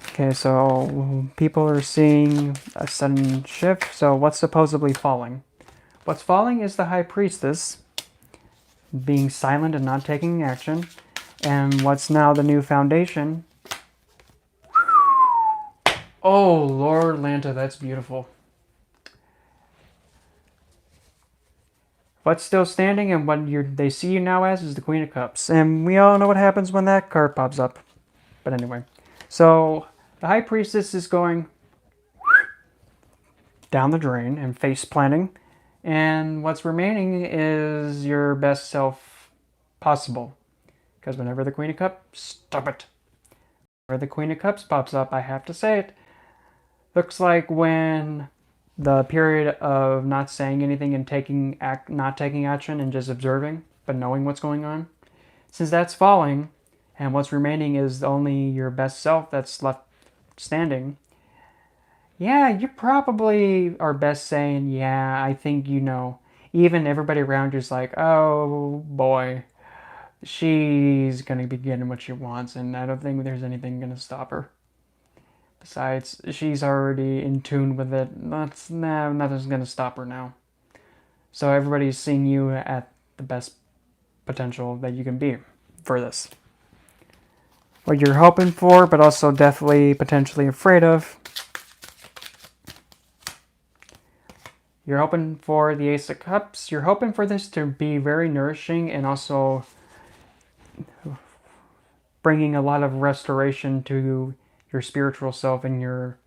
Speaker 1: Okay, so people are seeing a sudden shift. So what's supposedly falling? What's falling is the High Priestess being silent and not taking action. And what's now the new Foundation? Oh, Lord Lanta, that's beautiful. What's still standing and what they see you now as is the Queen of Cups. And we all know what happens when that card pops up. But anyway, so the High Priestess is going down the drain and face planting. And what's remaining is your best self possible. Because whenever the Queen of Cups, stop it. Whenever the Queen of Cups pops up, I have to say it. Looks like when the period of not saying anything and not taking action and just observing, but knowing what's going on. Since that's falling, and what's remaining is only your best self that's left standing, yeah, you probably are best saying, yeah, I think you know. Even everybody around you's like, oh boy, she's gonna be getting what she wants, and I don't think there's anything gonna stop her. Besides, she's already in tune with it. Nothing's gonna stop her now. So everybody's seeing you at the best potential that you can be for this. What you're hoping for, but also definitely potentially afraid of. You're hoping for the Ace of Cups. You're hoping for this to be very nourishing and also bringing a lot of restoration to your spiritual self and your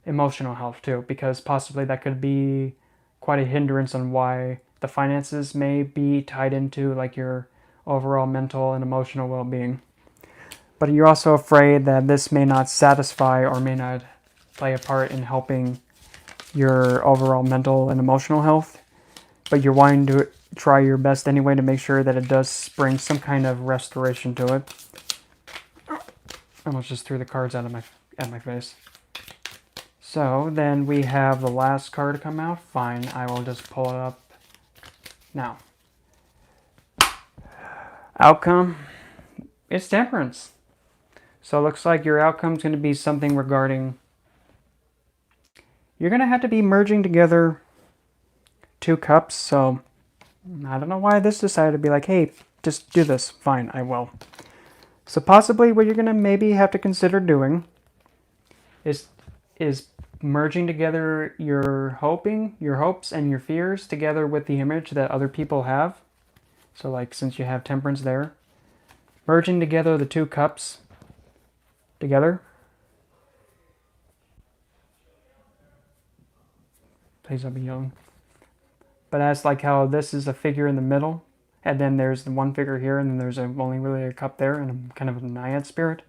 Speaker 1: emotional health too, because possibly that could be quite a hindrance on why the finances may be tied into like your overall mental and emotional well-being. But you're also afraid that this may not satisfy or may not play a part in helping your overall mental and emotional health, but you're wanting to try your best anyway to make sure that it does bring some kind of restoration to it. I almost just threw the cards out of my face. So then we have the last card to come out. Fine, I will just pull it up now. Outcome, it's temperance. So it looks like your outcome is going to be something regarding, you're going to have to be merging together 2 cups. So I don't know why this decided to be like, hey, just do this. Fine, I will. So possibly what you're going to maybe have to consider doing is merging together your hopes and your fears together with the image that other people have. So like since you have temperance there, merging together the 2 cups together. Please don't be yelling. But that's like how this is a figure in the middle, and then there's the one figure here, and then there's only really a cup there, and kind of a naiad spirit.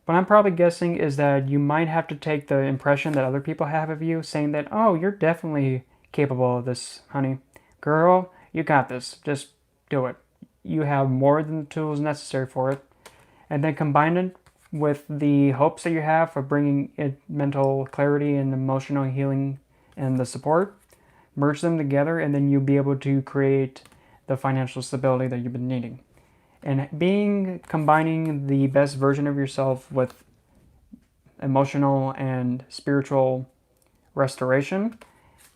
Speaker 1: What I'm probably guessing is that you might have to take the impression that other people have of you, saying that, oh, you're definitely capable of this, honey. Girl, you got this. Just do it. You have more than the tools necessary for it. And then combine it with the hopes that you have for bringing it mental clarity and emotional healing and the support. Merge them together, and then you'll be able to create the financial stability that you've been needing. And combining the best version of yourself with emotional and spiritual restoration,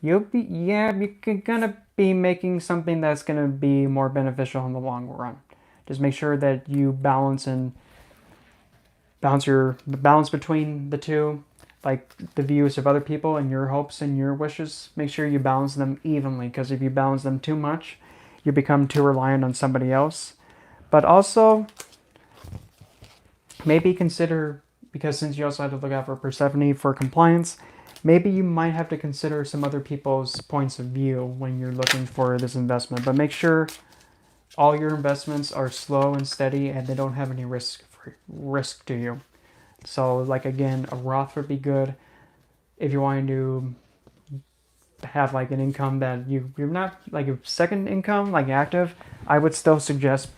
Speaker 1: you're gonna be making something that's gonna be more beneficial in the long run. Just make sure that you balance between the two, like the views of other people and your hopes and your wishes. Make sure you balance them evenly, because if you balance them too much, you become too reliant on somebody else. But also, maybe consider, because since you also have to look out for Persephone for compliance, maybe you might have to consider some other people's points of view when you're looking for this investment. But make sure all your investments are slow and steady and they don't have any risk to you. So like again, a Roth would be good if you're wanting to have like an income that you're not like a second income, like active. I would still suggest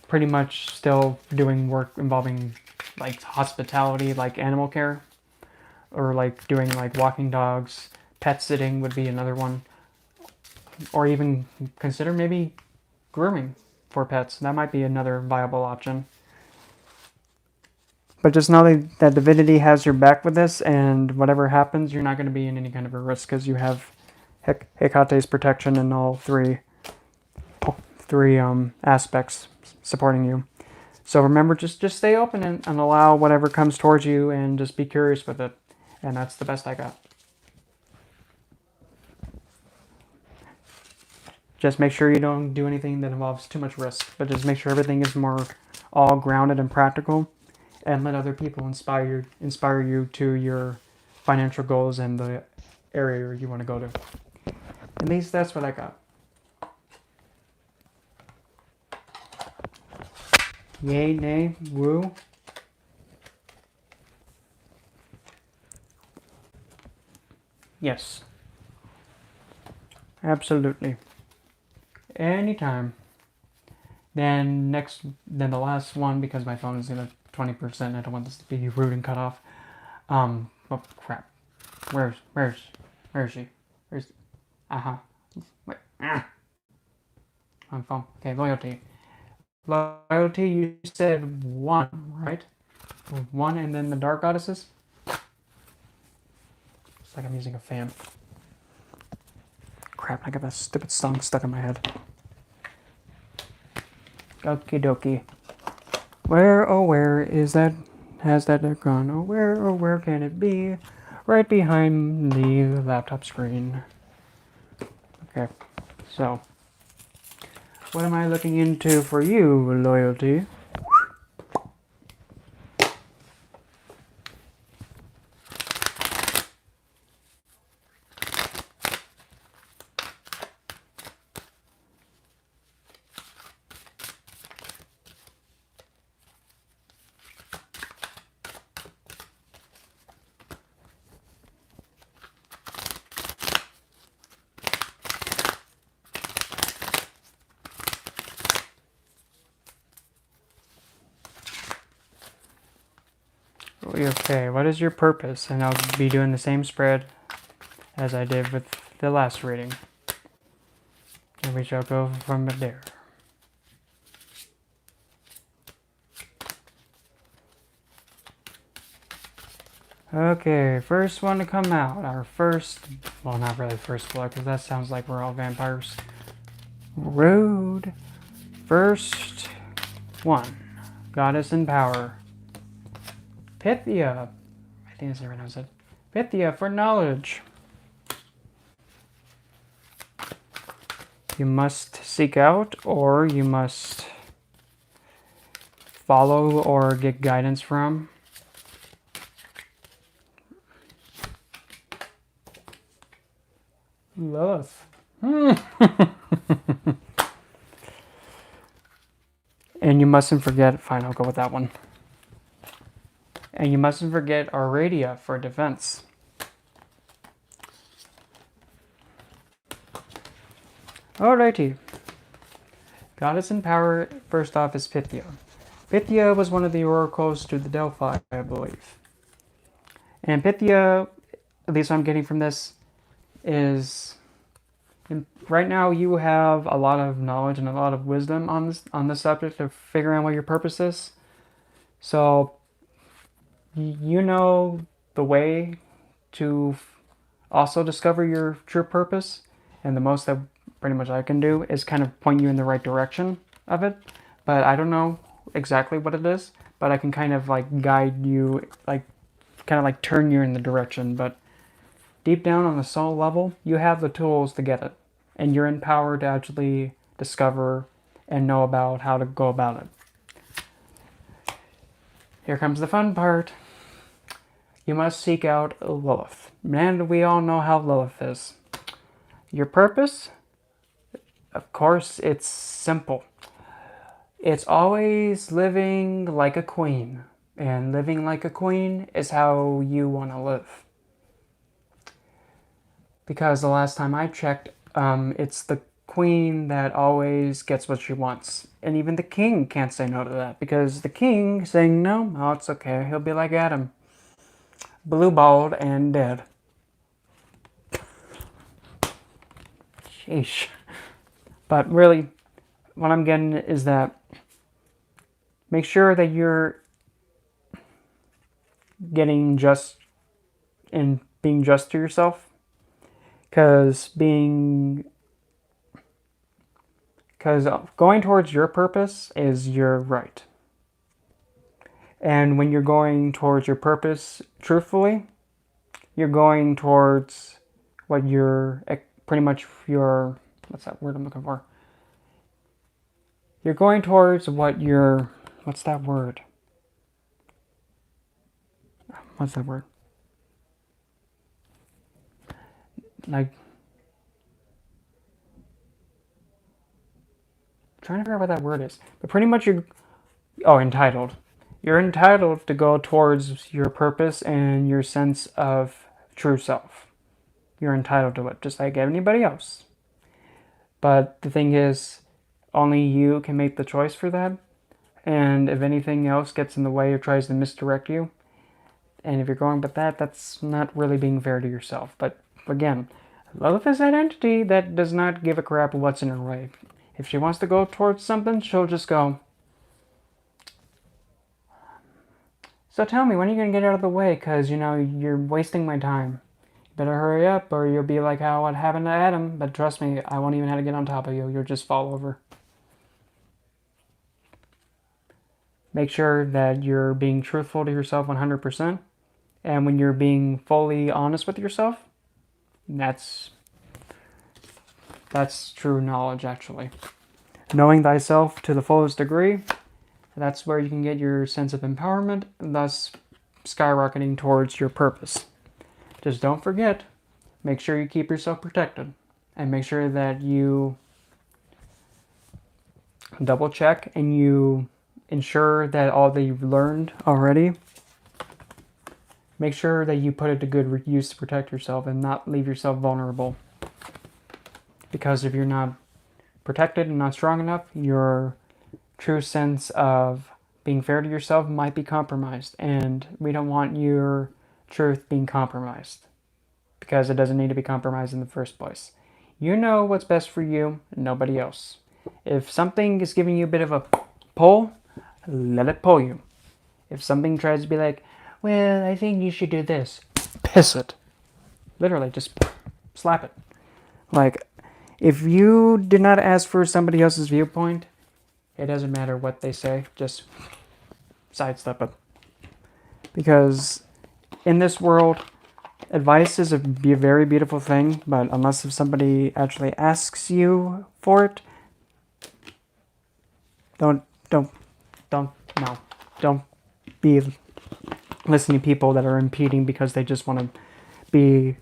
Speaker 1: pretty much still doing work involving like hospitality, like animal care, or like doing like walking dogs. Pet sitting would be another one, or even consider maybe grooming for pets. That might be another viable option. But just know that divinity has your back with this, and whatever happens, you're not going to be in any kind of a risk, because you have Hecate's protection in all three aspects supporting you. So remember, just stay open and allow whatever comes towards you, and just be curious with it. And that's the best I got. Just make sure you don't do anything that involves too much risk, but just make sure everything is more all grounded and practical, and let other people inspire you to your financial goals and the area you want to go to. At least that's what I got. Yay, nay, woo. Yes. Absolutely. Anytime. Then the last one, because my phone is gonna 20%. I don't want this to be rude and cut off. Oh crap. Where's she? Where's? Wait. On phone. Okay, loyalty. Loyalty. You said one, right? One, and then the dark goddesses. It's like I'm using a fan. Crap! I got that stupid song stuck in my head. Okie dokie. Where, oh where is that? Has that gone? Oh where can it be? Right behind the laptop screen. Okay, so what am I looking into for you, loyalty? Okay, what is your purpose? And I'll be doing the same spread as I did with the last reading. And we shall go from there. Okay, first one to come out. Our first, well, not really first blood, because that sounds like we're all vampires. Road. First one. Goddess in power. Pythia. I think that's right now said. Pythia for knowledge. You must seek out, or you must follow or get guidance from. Lilith. And you mustn't forget, fine, I'll go with that one. And you mustn't forget Aradia for defense. Alrighty. Goddess in power, first off, is Pythia. Pythia was one of the oracles to the Delphi, I believe. And Pythia, at least what I'm getting from this, is right now you have a lot of knowledge and a lot of wisdom on the subject of figuring out what your purpose is. So you know the way to also discover your true purpose, and the most that pretty much I can do is kind of point you in the right direction of it. But I don't know exactly what it is, but I can kind of like guide you, like kind of like turn you in the direction. But deep down on the soul level, you have the tools to get it, and you're empowered to actually discover and know about how to go about it. Here comes the fun part. You must seek out Lilith. And we all know how Lilith is. Your purpose? Of course, it's simple. It's always living like a queen. And living like a queen is how you want to live. Because the last time I checked, it's the queen that always gets what she wants. And even the king can't say no to that. Because the king saying no, oh, it's okay. He'll be like Adam. Blue-balled and dead. Sheesh. But really, what I'm getting is that make sure that you're getting just and being just to yourself. Because going towards your purpose is your right. And when you're going towards your purpose truthfully, you're going towards what you're pretty much your, what's that word I'm looking for? You're going towards what you're, what's that word? What's that word? Like, I'm trying to figure out what that word is. But pretty much you're, entitled. You're entitled to go towards your purpose and your sense of true self. You're entitled to it, just like anybody else. But the thing is, Only you can make the choice for that. And if anything else gets in the way or tries to misdirect you, and if you're going with that, that's not really being fair to yourself. But again, Lilith is that entity that does not give a crap what's in her way. If she wants to go towards something, she'll just go, so tell me, when are you going to get out of the way? Because, you're wasting my time. Better hurry up, or you'll be like how what happened to Adam. But trust me, I won't even have to get on top of you. You'll just fall over. Make sure that you're being truthful to yourself 100%. And when you're being fully honest with yourself, that's true knowledge, actually. Knowing thyself to the fullest degree, that's where you can get your sense of empowerment, thus skyrocketing towards your purpose. Just don't forget, make sure you keep yourself protected. And make sure that you double check and you ensure that all that you've learned already, make sure that you put it to good use to protect yourself and not leave yourself vulnerable. Because if you're not protected and not strong enough, your true sense of being fair to yourself might be compromised. And we don't want your truth being compromised, because it doesn't need to be compromised in the first place. You know what's best for you, nobody else. If something is giving you a bit of a pull, let it pull you. If something tries to be like, well, I think you should do this, piss it. Literally, just slap it. Like, if you did not ask for somebody else's viewpoint, it doesn't matter what they say, just sidestep it. Because in this world, advice is a very beautiful thing, but unless if somebody actually asks you for it, don't be listening to people that are impeding because they just want to be,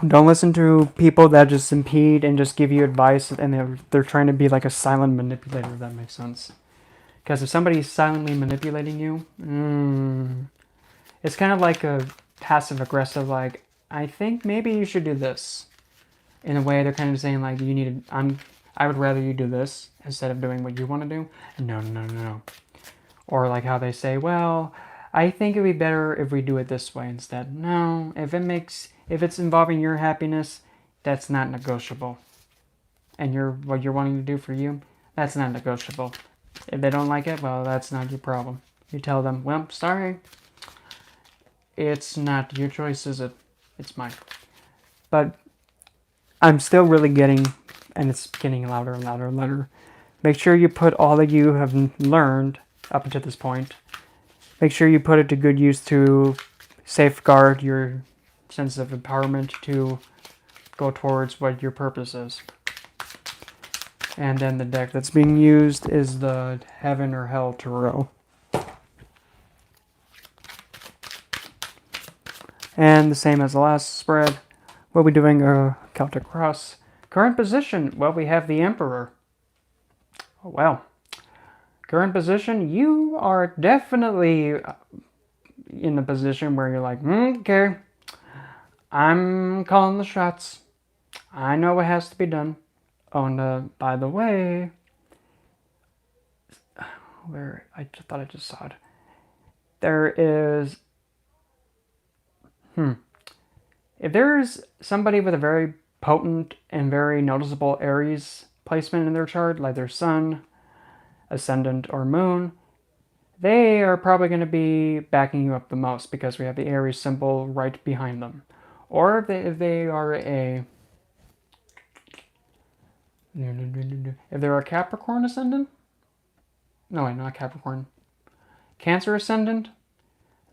Speaker 1: don't listen to people that just impede and just give you advice and they're trying to be like a silent manipulator, if that makes sense. Because if somebody's silently manipulating you, it's kind of like a passive aggressive, like, I think maybe you should do this. In a way, they're kind of saying like, I would rather you do this instead of doing what you want to do. No. Or like how they say, well, I think it'd be better if we do it this way instead. No, if it's involving your happiness, that's not negotiable. And what you're wanting to do for you, that's not negotiable. If they don't like it, well, that's not your problem. You tell them, well, sorry. It's not your choice, is it? It's mine. But I'm still really getting, and it's getting louder and louder and louder. Make sure you put all that you have learned up until this point. Make sure you put it to good use to safeguard your sense of empowerment to go towards what your purpose is. And then the deck that's being used is the Heaven or Hell Tarot. And the same as the last spread, we'll be doing a Celtic Cross. Current position, well, we have the Emperor. Oh, well. Current position, you are definitely in a position where you're like, okay, I'm calling the shots. I know what has to be done. Oh, and by the way, I thought I just saw it. There is, if there's somebody with a very potent and very noticeable Aries placement in their chart, like their sun, ascendant, or moon, they are probably going to be backing you up the most because we have the Aries symbol right behind them. Or if they are if they're a Capricorn ascendant, no, wait, not Capricorn, Cancer ascendant,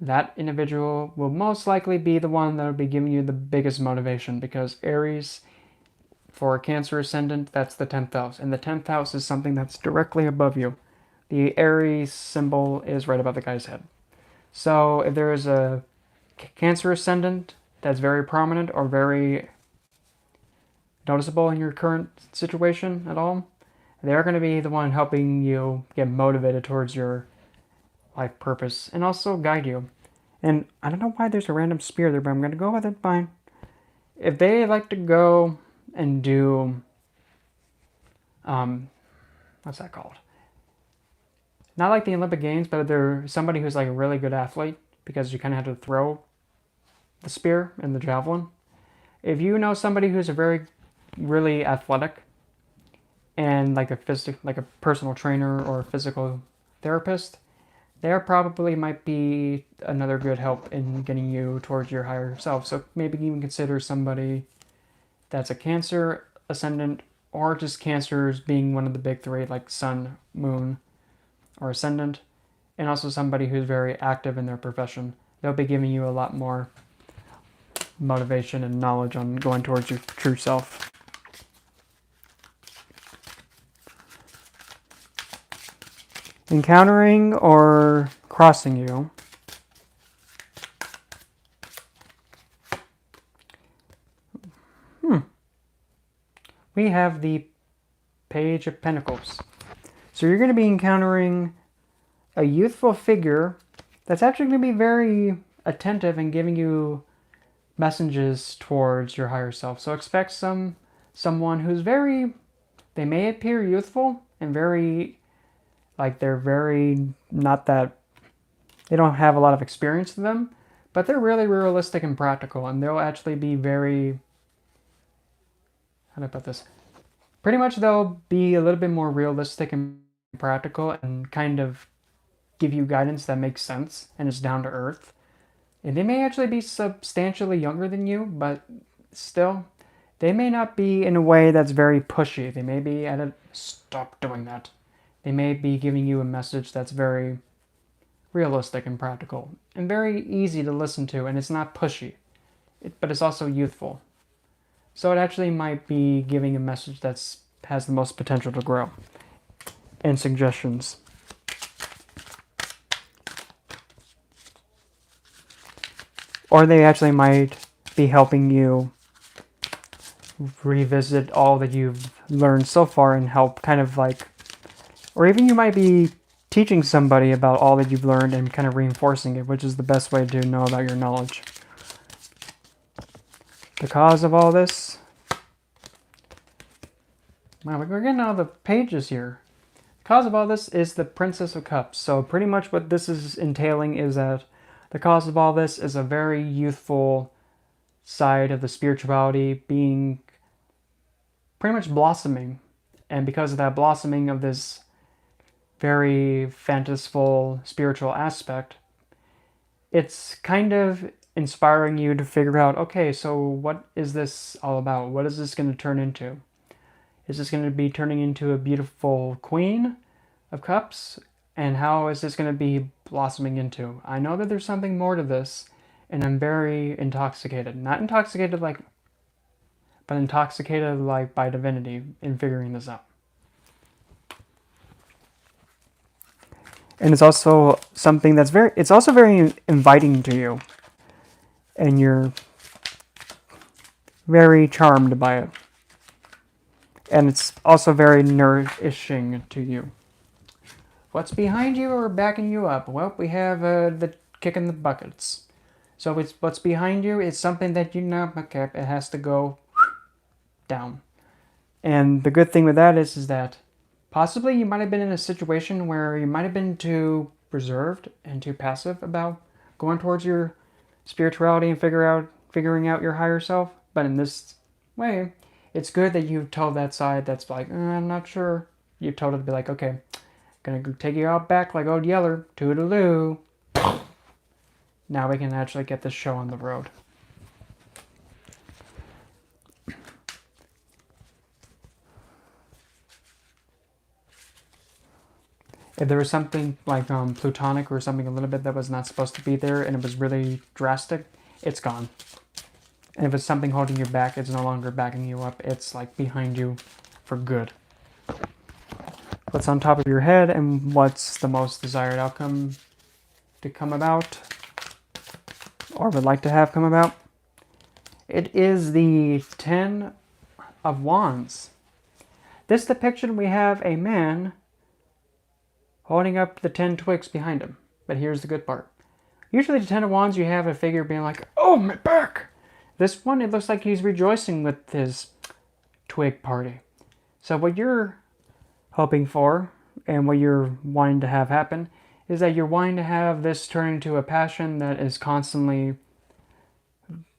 Speaker 1: that individual will most likely be the one that will be giving you the biggest motivation, because Aries, for a Cancer ascendant, that's the 10th house, and the 10th house is something that's directly above you. The Aries symbol is right above the guy's head. So if there is a Cancer ascendant that's very prominent or very noticeable in your current situation at all, they're going to be the one helping you get motivated towards your life purpose and also guide you. And I don't know why there's a random spear there, but I'm going to go with it. Fine. if they like to go and do, what's that called? Not like the Olympic Games, but they're somebody who's like a really good athlete, because you kind of have to throw the spear and the javelin. If you know somebody who's a really athletic and like like a personal trainer or a physical therapist, there probably might be another good help in getting you towards your higher self. So maybe even consider somebody that's a Cancer ascendant, or just Cancers being one of the big three, like Sun, Moon, or Ascendant, and also somebody who's very active in their profession. They'll be giving you a lot more motivation and knowledge on going towards your true self. Encountering or crossing you. We have the Page of Pentacles. So you're going to be encountering a youthful figure that's actually going to be very attentive and giving you messages towards your higher self. So expect someone who's they may appear youthful and very, like they're very not that, they don't have a lot of experience to them, but they're really realistic and practical, and they'll actually be very, how do I put this? Pretty much they'll be a little bit more realistic and practical and kind of give you guidance that makes sense and is down to earth. And they may actually be substantially younger than you, but still, they may not be in a way that's very pushy. They may be at a, stop doing that. They may be giving you a message that's very realistic and practical and very easy to listen to, and it's not pushy, but it's also youthful. So it actually might be giving a message that's has the most potential to grow. And suggestions. Or they actually might be helping you revisit all that you've learned so far and help kind of like, or even you might be teaching somebody about all that you've learned and kind of reinforcing it, which is the best way to know about your knowledge. The cause of all this. Wow, we're getting all the pages here. The cause of all this is the Princess of Cups. So pretty much what this is entailing is that the cause of all this is a very youthful side of the spirituality being pretty much blossoming. And because of that blossoming of this very fanciful spiritual aspect, it's kind of inspiring you to figure out, okay, so what is this all about? What is this going to turn into? Is this going to be turning into a beautiful Queen of Cups? And how is this going to be blossoming into? I know that there's something more to this, and I'm very intoxicated. Not intoxicated like, but intoxicated like by divinity in figuring this out. And it's also something that's it's also very inviting to you. And you're very charmed by it. And it's also very nourishing to you. What's behind you or backing you up? Well, we have the kick in the buckets. So it's what's behind you is something that you know, okay, it has to go down. And the good thing with that is that possibly you might have been in a situation where you might have been too reserved and too passive about going towards your spirituality and figuring out your higher self. But in this way, it's good that you've told that side that's like, I'm not sure. You've told it to be like, okay, gonna take you out back like Old Yeller, toodaloo. Now we can actually get this show on the road. If there was something like plutonic or something a little bit that was not supposed to be there and it was really drastic, it's gone. And if it's something holding you back, it's no longer backing you up. It's like behind you for good. What's on top of your head and what's the most desired outcome to come about or would like to have come about? It is the 10 of Wands. This depiction, we have a man holding up the 10 twigs behind him. But here's the good part. Usually the 10 of Wands, you have a figure being like, oh, my back! This one, it looks like he's rejoicing with his twig party. So what you're hoping for and what you're wanting to have happen is that you're wanting to have this turn into a passion that is constantly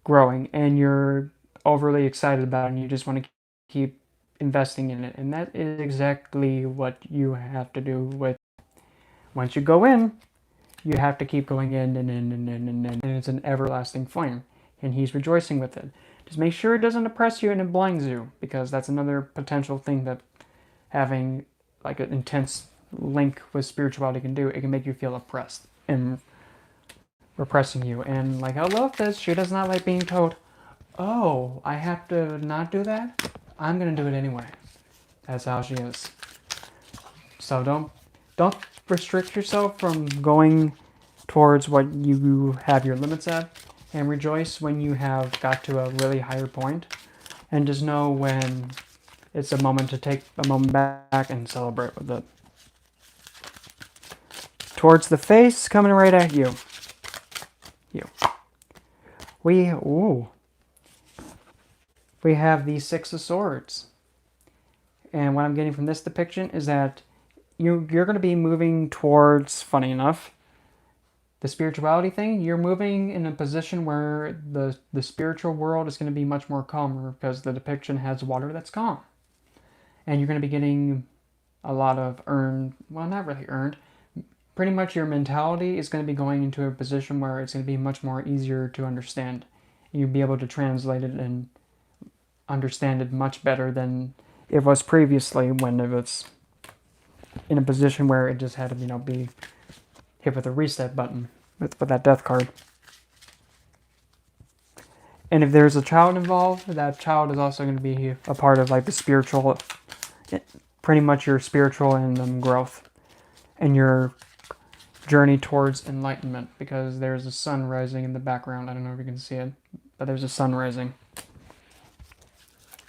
Speaker 1: growing and you're overly excited about it and you just want to keep investing in it. And that is exactly what you have to do with. Once you go in, you have to keep going in and in and in and in. And it's an everlasting flame. And he's rejoicing with it. Just make sure it doesn't oppress you and it blinds you, because that's another potential thing that having like an intense link with spirituality can do. It can make you feel oppressed and repressing you. And like how Lilith does, she does not like being told, oh, I have to not do that? I'm going to do it anyway. That's how she is. So don't restrict yourself from going towards what you have your limits at, and rejoice when you have got to a really higher point, and just know when it's a moment to take a moment back and celebrate with it. Towards the face, coming right at you. We have the Six of Swords. And what I'm getting from this depiction is that you're going to be moving towards, funny enough, the spirituality thing. You're moving in a position where the spiritual world is going to be much more calmer, because the depiction has water that's calm. And you're going to be getting a lot of earned, well, not really earned, pretty much your mentality is going to be going into a position where it's going to be much more easier to understand. You'll be able to translate it and understand it much better than it was previously, when it was in a position where it just had to, be hit with a reset button with that death card. And if there's a child involved, that child is also going to be a part of like the spiritual, pretty much your spiritual and growth and your journey towards enlightenment, because there's a sun rising in the background. I don't know if you can see it, but there's a sun rising.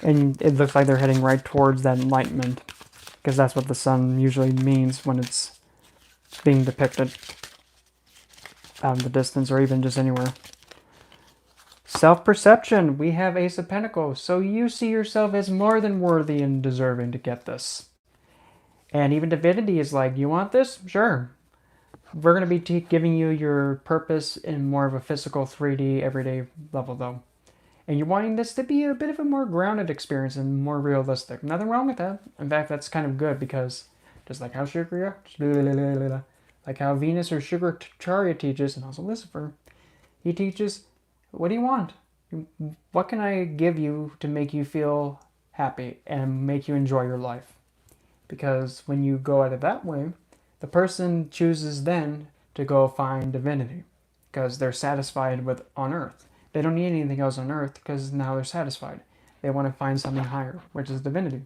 Speaker 1: And it looks like they're heading right towards that enlightenment, because that's what the sun usually means when it's being depicted out in the distance or even just anywhere. Self-perception, we have Ace of Pentacles, so you see yourself as more than worthy and deserving to get this. And even Divinity is like, you want this? Sure. We're going to be giving you your purpose in more of a physical 3D everyday level though. And you're wanting this to be a bit of a more grounded experience and more realistic. Nothing wrong with that. In fact, that's kind of good, because just like how like how Venus or Sugar Charya teaches, and also Lucifer, he teaches, what do you want? What can I give you to make you feel happy and make you enjoy your life? Because when you go at it that way, the person chooses then to go find divinity, because they're satisfied with on earth. They don't need anything else on earth, because now they're satisfied. They want to find something higher, which is divinity.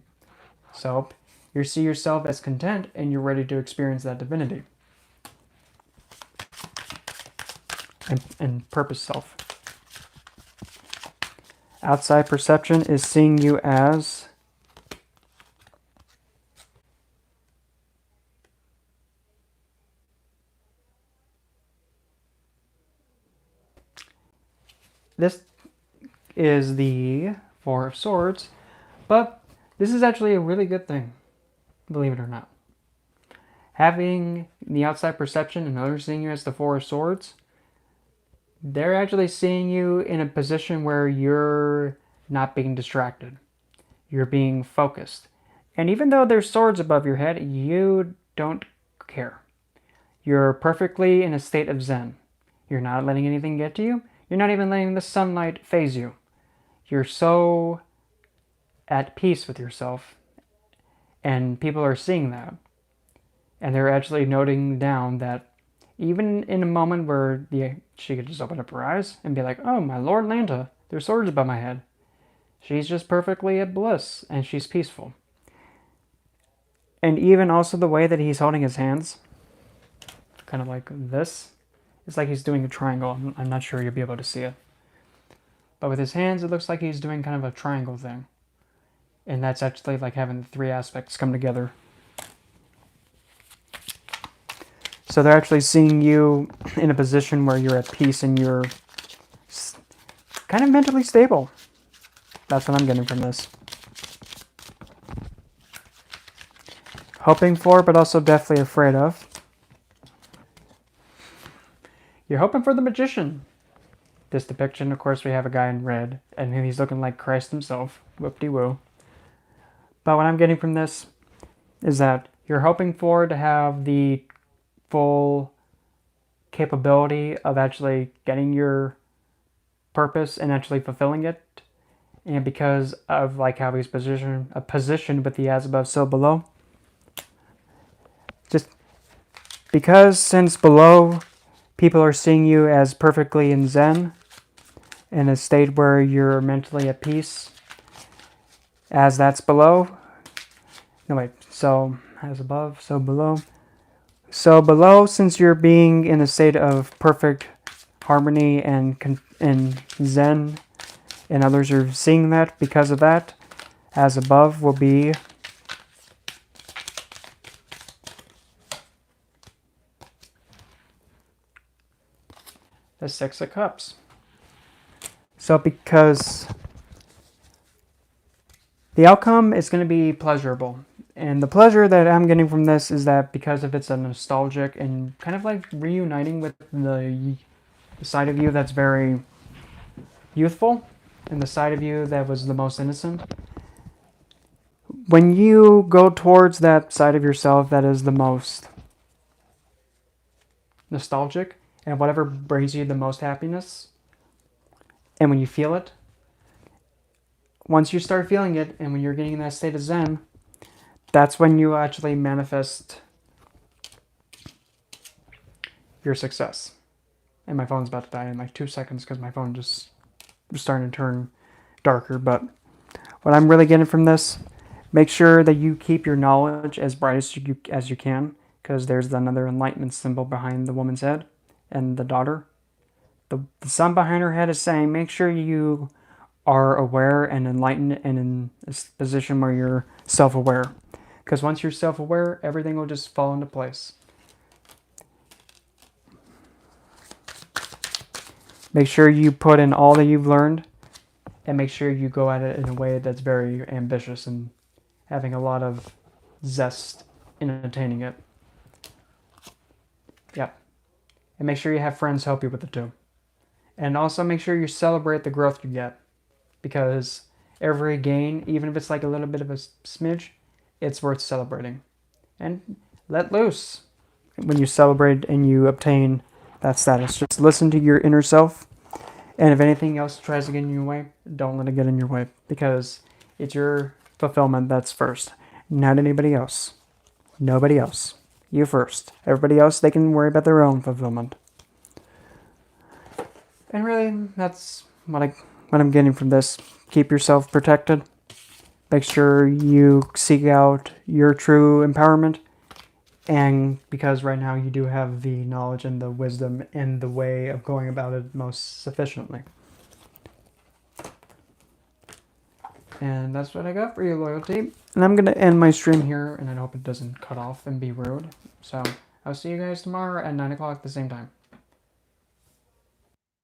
Speaker 1: So you see yourself as content and you're ready to experience that divinity. And purpose self. Outside perception is seeing you as this is the Four of Swords, but this is actually a really good thing, believe it or not. Having the outside perception and others seeing you as the Four of Swords, they're actually seeing you in a position where you're not being distracted. You're being focused. And even though there's swords above your head, you don't care. You're perfectly in a state of zen. You're not letting anything get to you. You're not even letting the sunlight faze you. You're so at peace with yourself. And people are seeing that. And they're actually noting down that even in a moment where she could just open up her eyes and be like, oh, my Lord Lanta, there's swords above my head. She's just perfectly at bliss, and she's peaceful. And even also the way that he's holding his hands, kind of like this, it's like he's doing a triangle. I'm not sure you'll be able to see it. But with his hands, it looks like he's doing kind of a triangle thing. And that's actually like having the three aspects come together. So they're actually seeing you in a position where you're at peace and you're kind of mentally stable. That's what I'm getting from this. Hoping for, but also definitely afraid of. You're hoping for the Magician. This depiction, of course, we have a guy in red, and he's looking like Christ himself. Whoop-de-woo. But what I'm getting from this is that you're hoping for to have the full capability of actually getting your purpose and actually fulfilling it. And because of like how he's positioned with the as above, so below. Just because since below, people are seeing you as perfectly in Zen, in a state where you're mentally at peace, as that's below. No, wait. So, as above, so below. So below, since you're being in a state of perfect harmony and Zen, and others are seeing that because of that, as above will be the Six of Cups. So because the outcome is going to be pleasurable. And the pleasure that I'm getting from this is that because of it's a nostalgic and kind of like reuniting with the side of you that's very youthful and the side of you that was the most innocent. When you go towards that side of yourself that is the most nostalgic and whatever brings you the most happiness, and when you feel it, once you start feeling it and when you're getting in that state of Zen, that's when you actually manifest your success. And my phone's about to die in like 2 seconds because my phone just was starting to turn darker. But what I'm really getting from this, make sure that you keep your knowledge as bright as you can, because there's another enlightenment symbol behind the woman's head and the daughter. The sun behind her head is saying, make sure you are aware and enlightened and in a position where you're self-aware. Because once you're self-aware, everything will just fall into place. Make sure you put in all that you've learned and make sure you go at it in a way that's very ambitious and having a lot of zest in attaining it. Yep. And make sure you have friends help you with it too. And also make sure you celebrate the growth you get. Because every gain, even if it's like a little bit of a smidge, it's worth celebrating. And let loose when you celebrate and you obtain that status. Just listen to your inner self. And if anything else tries to get in your way, don't let it get in your way. Because it's your fulfillment that's first. Not anybody else. Nobody else. You first. Everybody else, they can worry about their own fulfillment. And really, that's what I'm getting from this. Keep yourself protected. Make sure you seek out your true empowerment. And because right now you do have the knowledge and the wisdom and the way of going about it most sufficiently. And that's what I got for you, loyalty. And I'm going to end my stream here, and I hope it doesn't cut off and be rude. So I'll see you guys tomorrow at 9 o'clock at the same time.